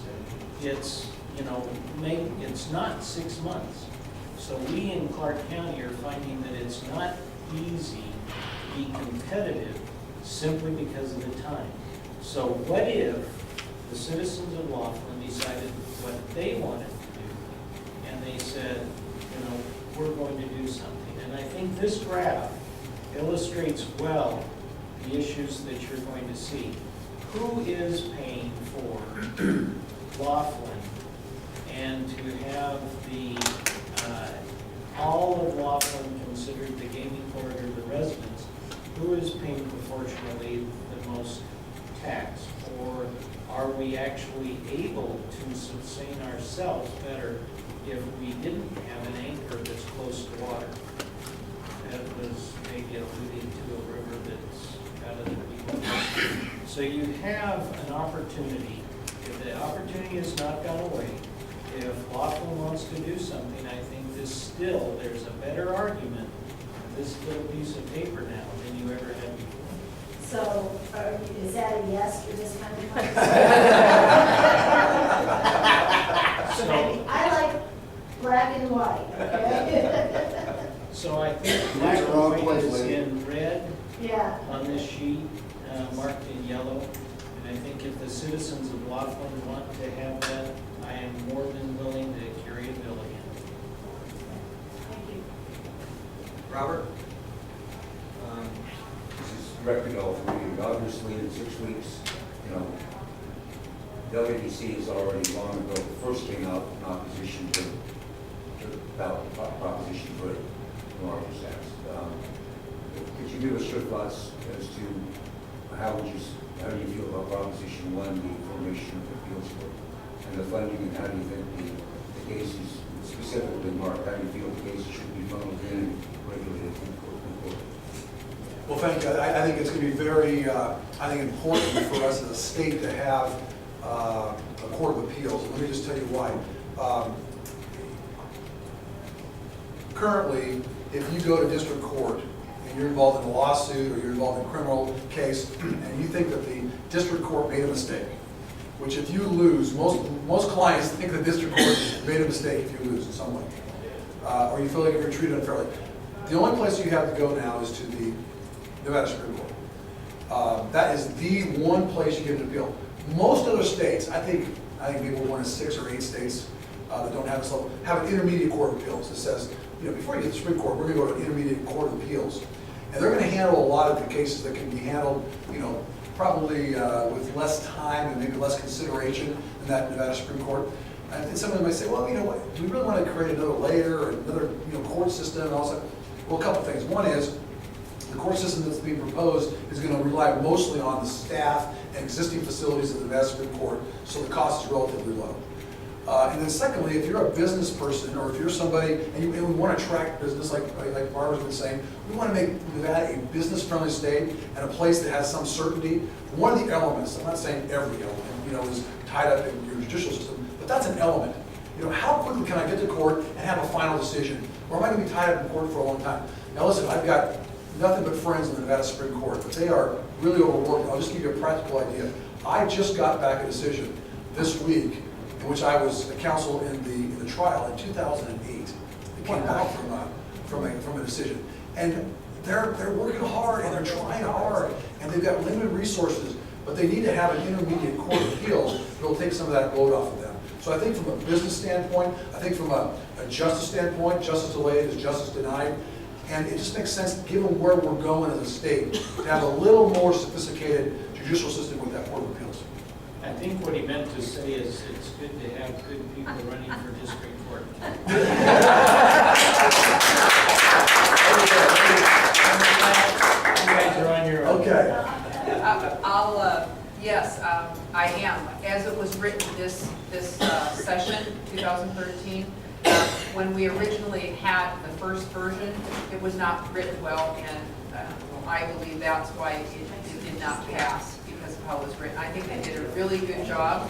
It's, it's not 6 months. So we in Clark County are finding that it's not easy to be competitive simply because of the time. So what if the citizens of Laughlin decided what they wanted to do, and they said, we're going to do something. And I think this graph illustrates well the issues that you're going to see. Who is paying for Laughlin and to have all of Laughlin considered the gaming corridor, the residents? Who is paying proportionally the most tax? Or are we actually able to sustain ourselves better if we didn't have an anchor that's close to water? That was maybe alluding to a river that's out of the people. So you have an opportunity. If the opportunity has not gone away, if Laughlin wants to do something, I think there's a better argument for this little piece of paper now than you ever had before. So, is that a yes for this kind of conversation? I like black and white, okay? So I think black and white is in red Yeah. on this sheet, marked in yellow. And I think if the citizens of Laughlin want to have that, I am more than willing to carry a bill again. Thank you. Robert? This is directed all for you. Obviously, in 6 weeks, the LEDC has already long ago, the first thing out in opposition to Proposition 3, from our perspective. Could you give us your thoughts as to how do you feel about Proposition 1, the formation of the appeals court, and the funding, and how do you think the cases, specifically Mark, how do you feel the cases should be funneled in and regulated in court? Well, thank you. I think it's going to be very, important for us as a state to have a court of appeals. Let me just tell you why. Currently, if you go to district court and you're involved in a lawsuit or you're involved in a criminal case, and you think that the district court made a mistake, which if you lose, most clients think the district court made a mistake if you lose in some way, or you feel like you're treated unfairly. The only place you have to go now is to the Nevada Supreme Court. That is the one place you get an appeal. Most other states, I think maybe one of 6 or 8 states that don't have this level, have an intermediate court of appeals that says, before you get to the Supreme Court, we're going to go to an intermediate court of appeals. And they're going to handle a lot of the cases that can be handled, probably with less time and maybe less consideration than that Nevada Supreme Court. And some of them might say, well, what, do we really want to create another layer or another court system and all that? Well, a couple things. One is, the court system that's being proposed is going to rely mostly on the staff and existing facilities of the Nevada Supreme Court, so the cost is relatively low. And then secondly, if you're a business person or if you're somebody and we want to attract business, like Barbara's been saying, we want to make Nevada a business-friendly state and a place that has some certainty. One of the elements, I'm not saying every element, is tied up in your judicial system, but that's an element. How quickly can I get to court and have a final decision? Or am I going to be tied up in court for a long time? Now listen, I've got nothing but friends in the Nevada Supreme Court, but they are really overworked. I'll just give you a practical idea. I just got back a decision this week in which I was a counsel in the trial in 2008. It came back from a decision. And they're working hard and they're trying hard and they've got limited resources, but they need to have an intermediate court of appeals that will take some of that load off of them. So I think from a business standpoint, I think from a justice standpoint, justice delayed is justice denied. And it just makes sense, given where we're going as a state, to have a little more sophisticated judicial system with that Court of Appeals. I think what he meant to say is it's good to have good people running for district court. You guys are on your own. Okay. Yes, I am. As it was written this session, 2013, when we originally had the first version, it was not written well, and I believe that's why it did not pass, because of how it was written. I think they did a really good job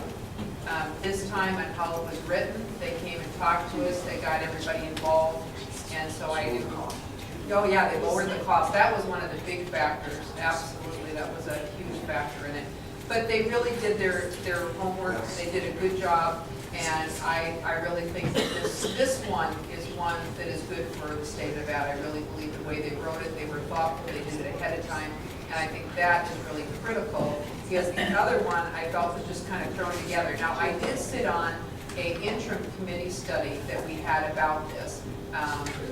this time on how it was written. They came and talked to us, they got everybody involved, and so oh yeah, they lowered the cost. That was one of the big factors, absolutely. That was a huge factor in it. But they really did their homework, they did a good job, and I really think that this one is one that is good for the state of Nevada. I really believe the way they wrote it, they were thoughtful, they did it ahead of time, and I think that is really critical, because the other one I felt was just kind of thrown together. Now, I did sit on an interim committee study that we had about this.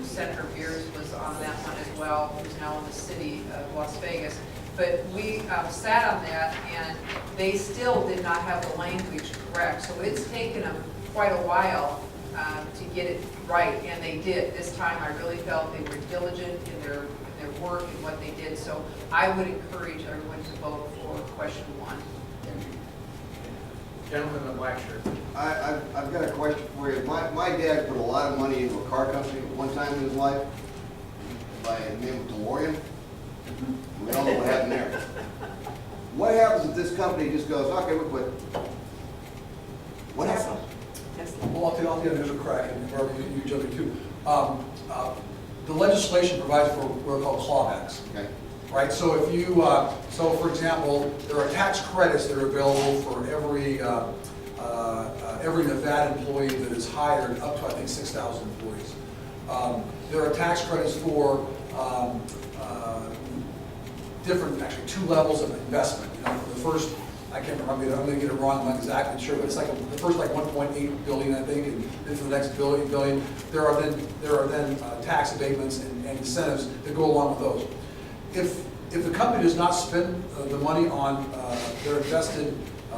Senator Beers was on that one as well, who's now in the city of Las Vegas. But we sat on that, and they still did not have the language correct. So it's taken them quite a while to get it right, and they did. This time, I really felt they were diligent in their work and what they did. So I would encourage everyone to vote for question 1. Gentleman in the black shirt. I've got a question for you. My dad put a lot of money into a car company at one time in his life by the name of DeLorean. We don't know what happened there. What happens if this company just goes, okay, we quit? What happens? Well, I'll tell you, there's a crack, and Barbara, you jump in too. The legislation provides for what are called clawbacks. Okay. Right, so if you, so for example, there are tax credits that are available for every Nevada employee that is hired up to, I think, 6,000 employees. There are tax credits for different, actually 2 levels of investment. For the first, I can't remember, I'm going to get it wrong, I'm not exactly sure, but it's like the first 1.8 billion, I think, and then for the next billion. There are then tax abatements and incentives that go along with those. If the company does not spend the money on their invested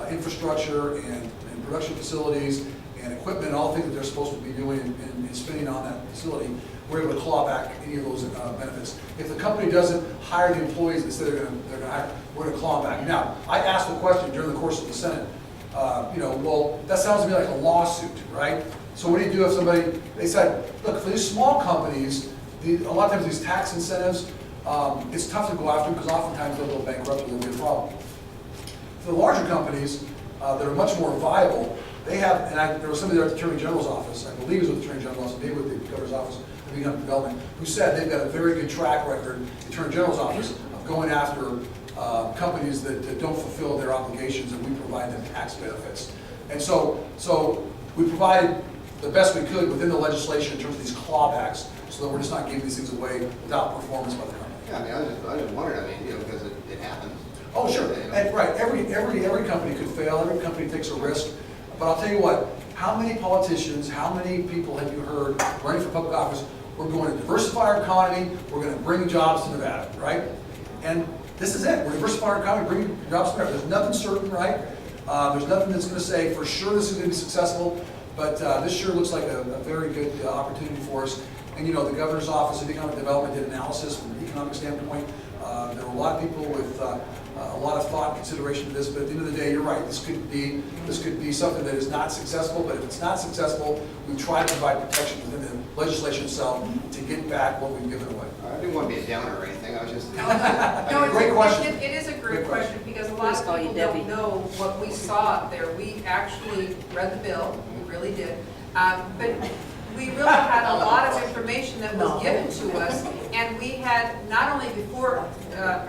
infrastructure and production facilities and equipment and all the things that they're supposed to be doing and spending on that facility, we're able to claw back any of those benefits. If the company doesn't hire the employees instead they're going to hire, we're going to claw back. Now, I asked the question during the course of the Senate, well, that sounds to me like a lawsuit, right? So what do you do if somebody, they said, look, for these small companies, a lot of times these tax incentives, it's tough to go after because oftentimes they'll go bankrupt or there'll be a problem. For the larger companies that are much more viable, they have, and there was somebody there at the Attorney General's office, I believe it was with the Attorney General's office, maybe with the Governor's office, Economic Development, who said they've got a very good track record, the Attorney General's office, of going after companies that don't fulfill their obligations, and we provide them tax benefits. And so we provided the best we could within the legislation in terms of these clawbacks, so that we're just not giving these things away without performance by the company. Yeah, I mean, I just wondered, I mean, you know, because it happens. Oh, sure, and right, every company could fail, every company takes a risk, but I'll tell you what, how many politicians, how many people have you heard running for public office, we're going to diversify our economy, we're going to bring jobs to Nevada, right? And this is it, we're diversifying our economy, bringing jobs to Nevada. There's nothing certain, right? There's nothing that's going to say for sure this is going to be successful, but this sure looks like a very good opportunity for us. And you know, the governor's office of economic development did analysis from an economic standpoint. There were a lot of people with a lot of thought and consideration to this, but at the end of the day, you're right. This could be something that is not successful. But if it's not successful, we try to provide protection within the legislation itself to get back what we've given away. I didn't want to be a downer or anything, I was just. No, Great question. It is a great question, because a lot of people don't know what we saw up there. We actually read the bill, we really did. But we really had a lot of information that was given to us, and we had, not only before,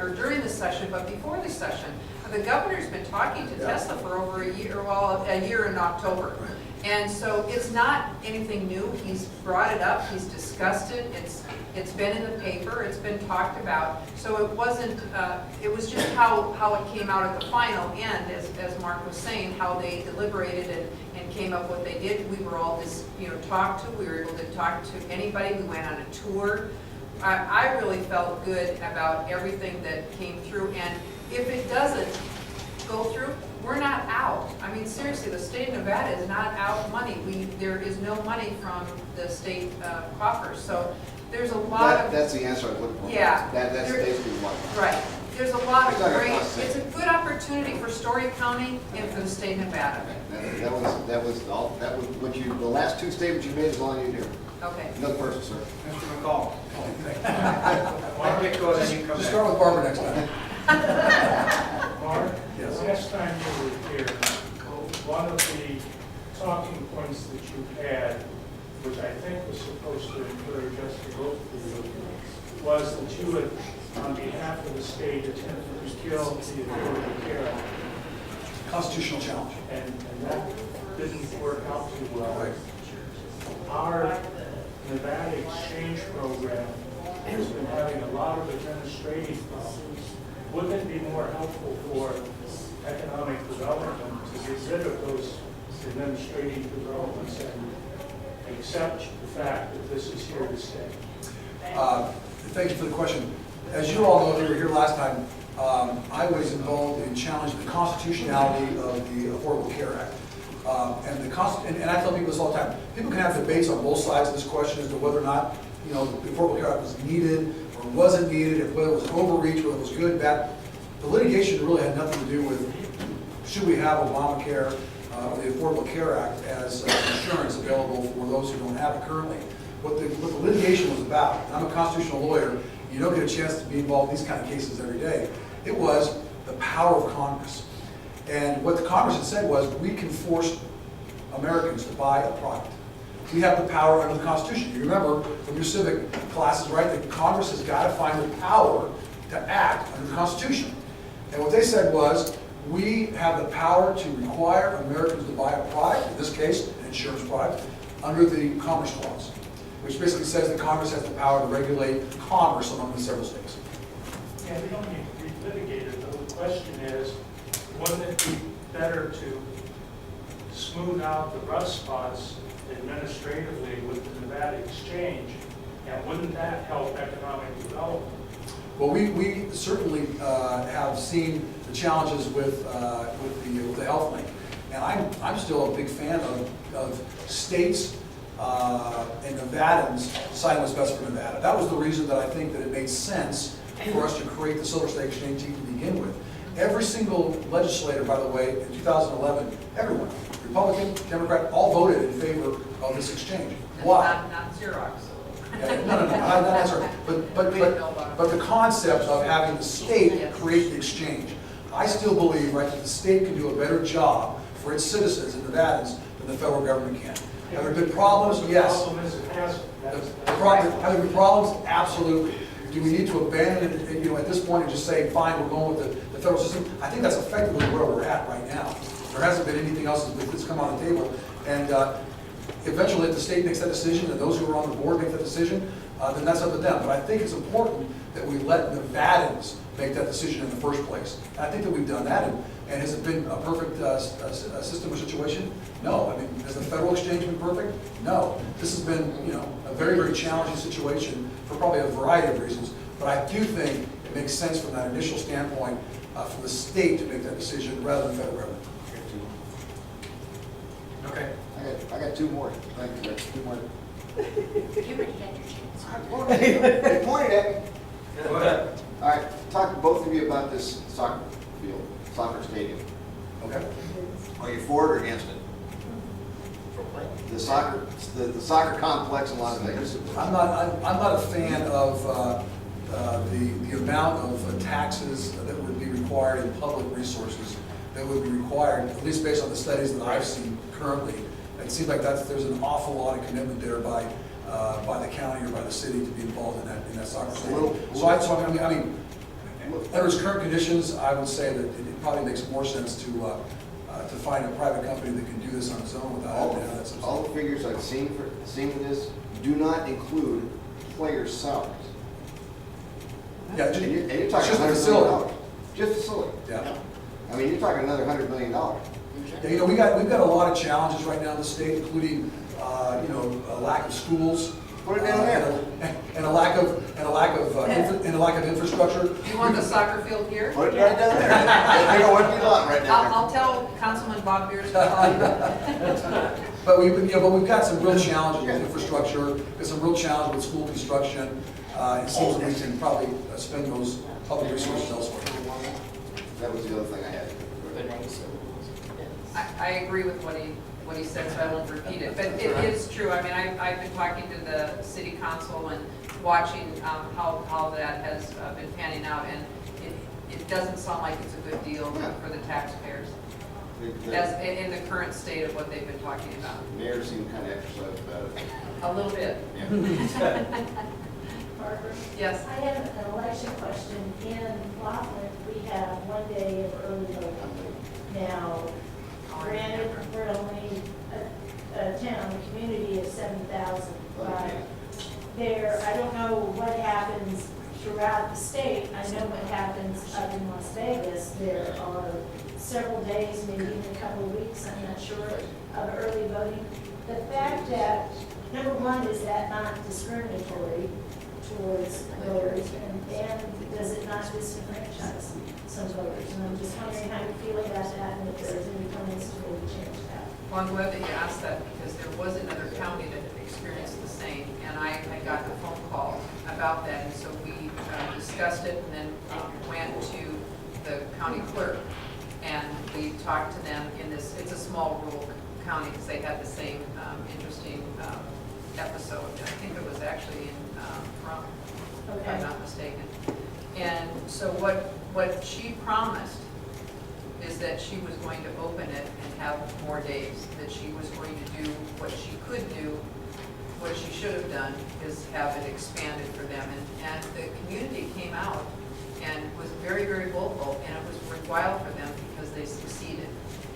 or during the session, but before the session, the governor's been talking to Tesla for over a year, well, a year in October. And so it's not anything new. He's brought it up, he's discussed it, it's been in the paper, it's been talked about. So it wasn't, it was just how it came out at the final end, as Mark was saying, how they deliberated and came up what they did. We were all just, talked to, we were able to talk to anybody, we went on a tour. I really felt good about everything that came through, and if it doesn't go through, we're not out. I mean, seriously, the state of Nevada is not out money. There is no money from the state coffers. So there's a lot of... That's the answer I would want. Yeah. That's basically what. Right. There's a lot of It's not gonna great... cost It's a good opportunity for Story County and for the state of Nevada. That was what you, the last two statements you made is all you do. Okay. Another person, sir. Mr. McCall. Why don't you go ahead and you come Just back? start with Barbara next time. Mark, Yes. last time you were here, one of the talking points that you had, which I think was supposed to encourage us to vote for you, was that you would, on behalf of the state, attempt to kill the Affordable Care Act. Constitutional challenge. And that didn't work out too well. Right. Our Nevada exchange program has been having a lot of administrative problems. Wouldn't it be more helpful for economic development to get rid of those administrative developments and accept the fact that this is here to stay? Thank you for the question. As you all know, if you were here last time, I was involved in challenging the constitutionality of the Affordable Care Act. And I tell people this all the time. People can have debates on both sides of this question as to whether or not, the Affordable Care Act was needed or wasn't needed, whether it was overreach, whether it was good, bad. The litigation really had nothing to do with should we have Obamacare or the Affordable Care Act as insurance available for those who don't have it currently. What the litigation was about, and I'm a constitutional lawyer, you don't get a chance to be involved in these kind of cases every day. It was the power of Congress. And what the Congress had said was, we can force Americans to buy a product. We have the power under the Constitution. You remember from your civic classes, right, that Congress has got to find the power to act under the Constitution. And what they said was, we have the power to require Americans to buy a product, in this case, an insurance product, under the Commerce Clause, which basically says that Congress has the power to regulate commerce among the several states. Yeah, we don't need to relitigate it, though. The question is, wouldn't it be better to smooth out the rust spots administratively with the Nevada exchange, and wouldn't that help economic development? Well, we certainly have seen the challenges with the health link, and I'm still a big fan of states and Nevadans deciding what's best for Nevada. That was the reason that I think that it made sense for us to create the Silver State Exchange to begin with. Every single legislator, by the way, in 2011, everyone, Republican, Democrat, all voted in favor of this exchange. Why? Not Xerox. No, not necessarily. But the concept of having the state create the exchange. I still believe, right, that the state can do a better job for its citizens and Nevadans than the federal government can. Are there good problems? Yes. The problem is it has Have there been problems? Absolutely. Do we need to abandon it, you know, at this point and just say, fine, we're going with the federal system? I think that's effectively where we're at right now. There hasn't been anything else that's come on the table. And eventually, if the state makes that decision and those who are on the board make that decision, then that's up to them. But I think it's important that we let Nevadans make that decision in the first place. And I think that we've done that. And has it been a perfect system or situation? No. I mean, has the federal exchange been perfect? No. This has been, you know, a very, very challenging situation for probably a variety of reasons. But I do think it makes sense from that initial standpoint for the state to make that decision rather than federal government. Okay. I got two more. Thank you. That's two more. You already had your chance. They pointed at me. Go ahead. All right, talk to both of you about this soccer field, soccer stadium. Okay. Are you for it or against it? The soccer complex in Las Vegas. I'm not a fan of the amount of taxes that would be required in public resources that would be required, at least based on the studies that I've seen currently. It seems like there's an awful lot of commitment there by the county or by the city to be involved in that soccer stadium. I mean, under its current conditions, I would say that it probably makes more sense to find a private company that can do this on its own without having to have that subsidy. All the figures I've seen with this do not include players' salaries. Yeah, And you're it's talking just a $100 facility. million. Just facility. Yeah. I mean, you're talking another $100 million. Yeah, you know, we've got a lot of challenges right now in the state, including you know, a lack of schools. Put it down there. And a lack of infrastructure. Do you want the soccer field here? Put it right down there. They got one lot right down there. I'll tell Councilman Bob Beers to call you. But we've got some real challenges with infrastructure, there's some real challenges with school construction. It seems that we can probably spend those public resources elsewhere. That was the other thing I had. I agree with what he said, so I won't repeat it. But it is true. I mean, I've been talking to the city council and watching how that has been panning out, and it doesn't sound like it's a good deal for the taxpayers, as in the current state of what they've been talking about. The mayor seemed kind of exercised about it. A little bit. Barbara? Yes. I have an election question. In Laughlin, we have 1 day of early voting. Now, granted, we're only a town, a community of 7,000, but there, I don't know what happens throughout the state. I know what happens up in Las Vegas. There are several days, maybe even a couple of weeks, I'm not sure, of early voting. The fact that, number one, is that not discriminatory towards voters, and then does it not disenfranchise some voters? And I'm just wondering how you feel about that, and if there's any plans to really change that. Well, I'm glad that you asked that, because there was another county that experienced the same, and I got a phone call about that, and so we discussed it, and then went to the county clerk, and we talked to them in this, it's a small rural county, because they had the same interesting episode. I think it was actually in Trump, if I'm not mistaken. And so what she promised is that she was going to open it and have more days, that she was going to do what she could do. What she should have done is have it expanded for them. And the community came out and was very, very vocal, and it was worthwhile for them because they succeeded.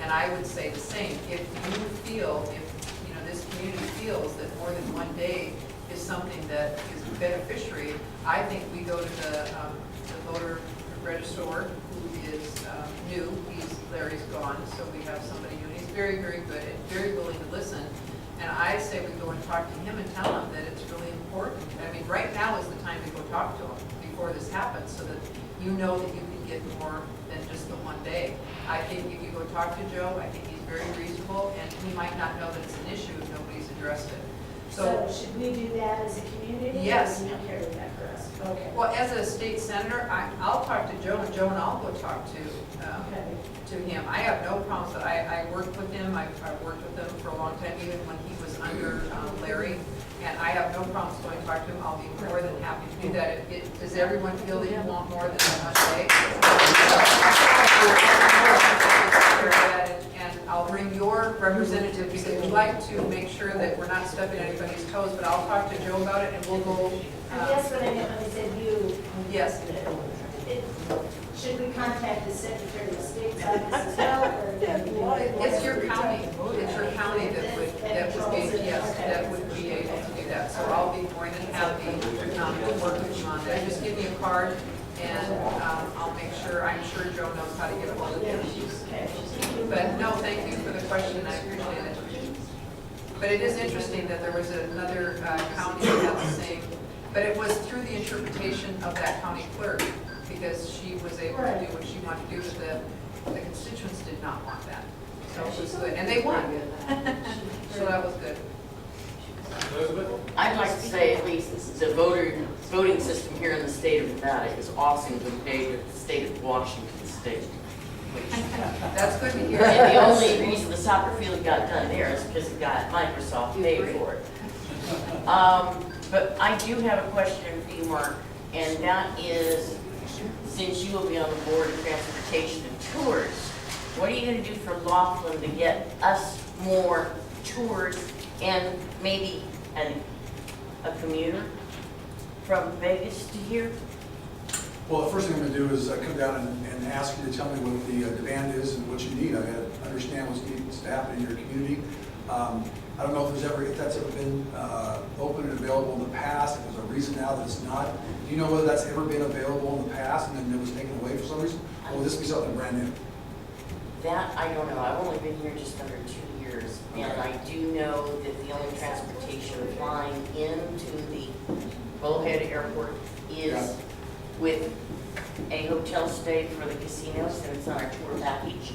And I would say the same. If you feel, if you know this community feels that more than 1 day is something that is a beneficiary, I think we go to the voter registrar, who is new. Larry's gone, so we have somebody new. He's very, very good and very willing to listen. And I say we go and talk to him and tell him that it's really important. I mean, right now is the time to go talk to him before this happens, so that you know that you can get more than just the 1 day. I think if you go talk to Joe, I think he's very reasonable, and he might not know that it's an issue if nobody's addressed it. So should we do that as a community? Yes. Or do you carry that for us? Okay. Well, as a state senator, I'll talk to Joe, and Joe and I'll go talk to him. I have no problems. I worked with him. I've worked with him for a long time, even when he was under Larry. And I have no problems going to talk to him. I'll be more than happy to do that. Does everyone feel that you want more than a day? And I'll I'll bring your representative, because we'd like to make sure that we're not stepping on anybody's toes, but I'll talk to Joe about it, and we'll go. I guess what I meant when I said you. Yes. Should we contact the Secretary of State's office as well, or? It's your county, it's your county that would be, yes, that would be able to do that. So I'll be more than happy to work with you on that. Just give me a card, and I'll make sure, I'm sure Joe knows how to get a hold of him. But no, thank you for the question, I appreciate it. But it is interesting that there was another county that had the same, but it was through the interpretation of that county clerk, because she was able to do what she wanted to do, but the constituents did not want that. So it was good, and they won. So that was good. Elizabeth? I'd like to say at least the voting system here in the state of Nevada is awesome compared to the state of Washington State. That's good to hear. And the only reason the soccer field got done there is because it got Microsoft paid for it. But I do have a question for you, Mark, and that is, since you will be on the board of transportation and tours, what are you going to do for Laughlin to get us more tours and maybe a commuter from Vegas to here? Well, the first thing I'm going to do is come down and ask you to tell me what the demand is and what you need. I got to understand what needs to happen in your community. I don't know if that's ever been open and available in the past. If there's a reason now that it's not. Do you know whether that's ever been available in the past and then it was taken away for some reason? Or will this be something brand new? That I don't know. I've only been here just under 2 years, and I do know that the only transportation flying into the Bullhead Airport is with a hotel stay for the casinos, and it's on our tour package.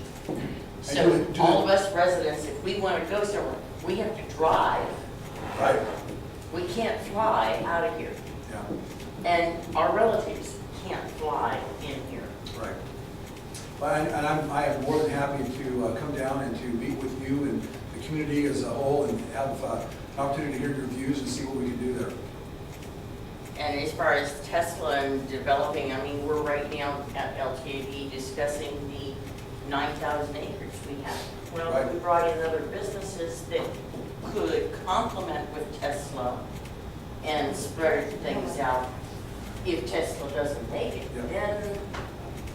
So all of us residents, if we want to go somewhere, we have to drive. Right. We can't fly out of here. Yeah. And our relatives can't fly in here. Right. Well, I am more than happy to come down and to meet with you and the community as a whole and have an opportunity to hear your views and see what we can do there. And as far as Tesla and developing, I mean, we're right now at LTAB discussing the 9,000 acres we have. Well, Right. we brought in other businesses that could complement with Tesla and spread things out. If Tesla doesn't make it, Yeah. then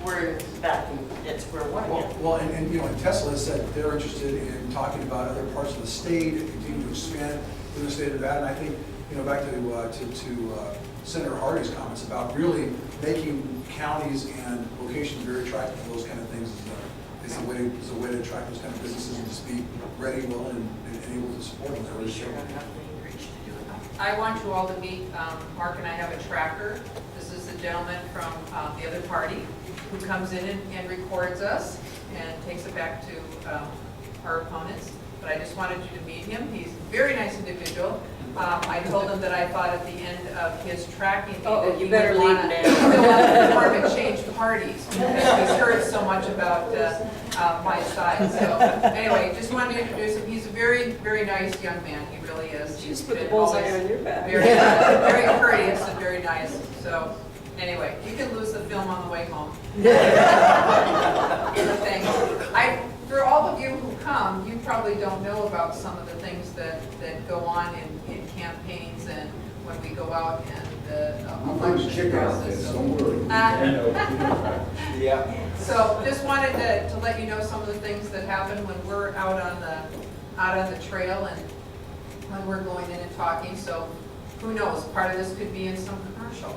we're back at square one again. Well, and you know, and Tesla has said they're interested in talking about other parts of the state and continue to expand in the state of Nevada. And I think, you know, back to Senator Hardy's comments about really making counties and locations very attractive to those kind of things is a way to attract those kind of businesses and just be ready, willing, and able to support them. We sure have enough acreage to do it. I want you all to meet, Mark and I have a tracker. This is the gentleman from the other party who comes in and records us and takes it back to our opponents. But I just wanted you to meet him. He's a very nice individual. I told him that I thought at the end of his tracking that he would want to form and change parties because he's heard so much about my side. So anyway, just wanted to introduce him. He's a very, very nice young man. He really is. He's Just put the been bullseye always on your back. very, very courteous and very nice. So anyway, you can lose the film on the way home. Is a thing. For all of you who come, you probably don't know about some of the things that go on in campaigns and when we go out and the election process. Yeah. So just wanted to let you know some of the things that happen when we're out on the trail and when we're going in and talking. So who knows? Part of this could be in some commercial.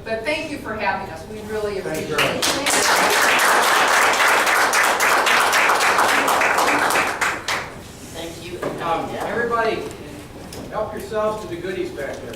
But thank you for having us. We really appreciate it. Thank you. Everybody, help yourselves to the goodies back there.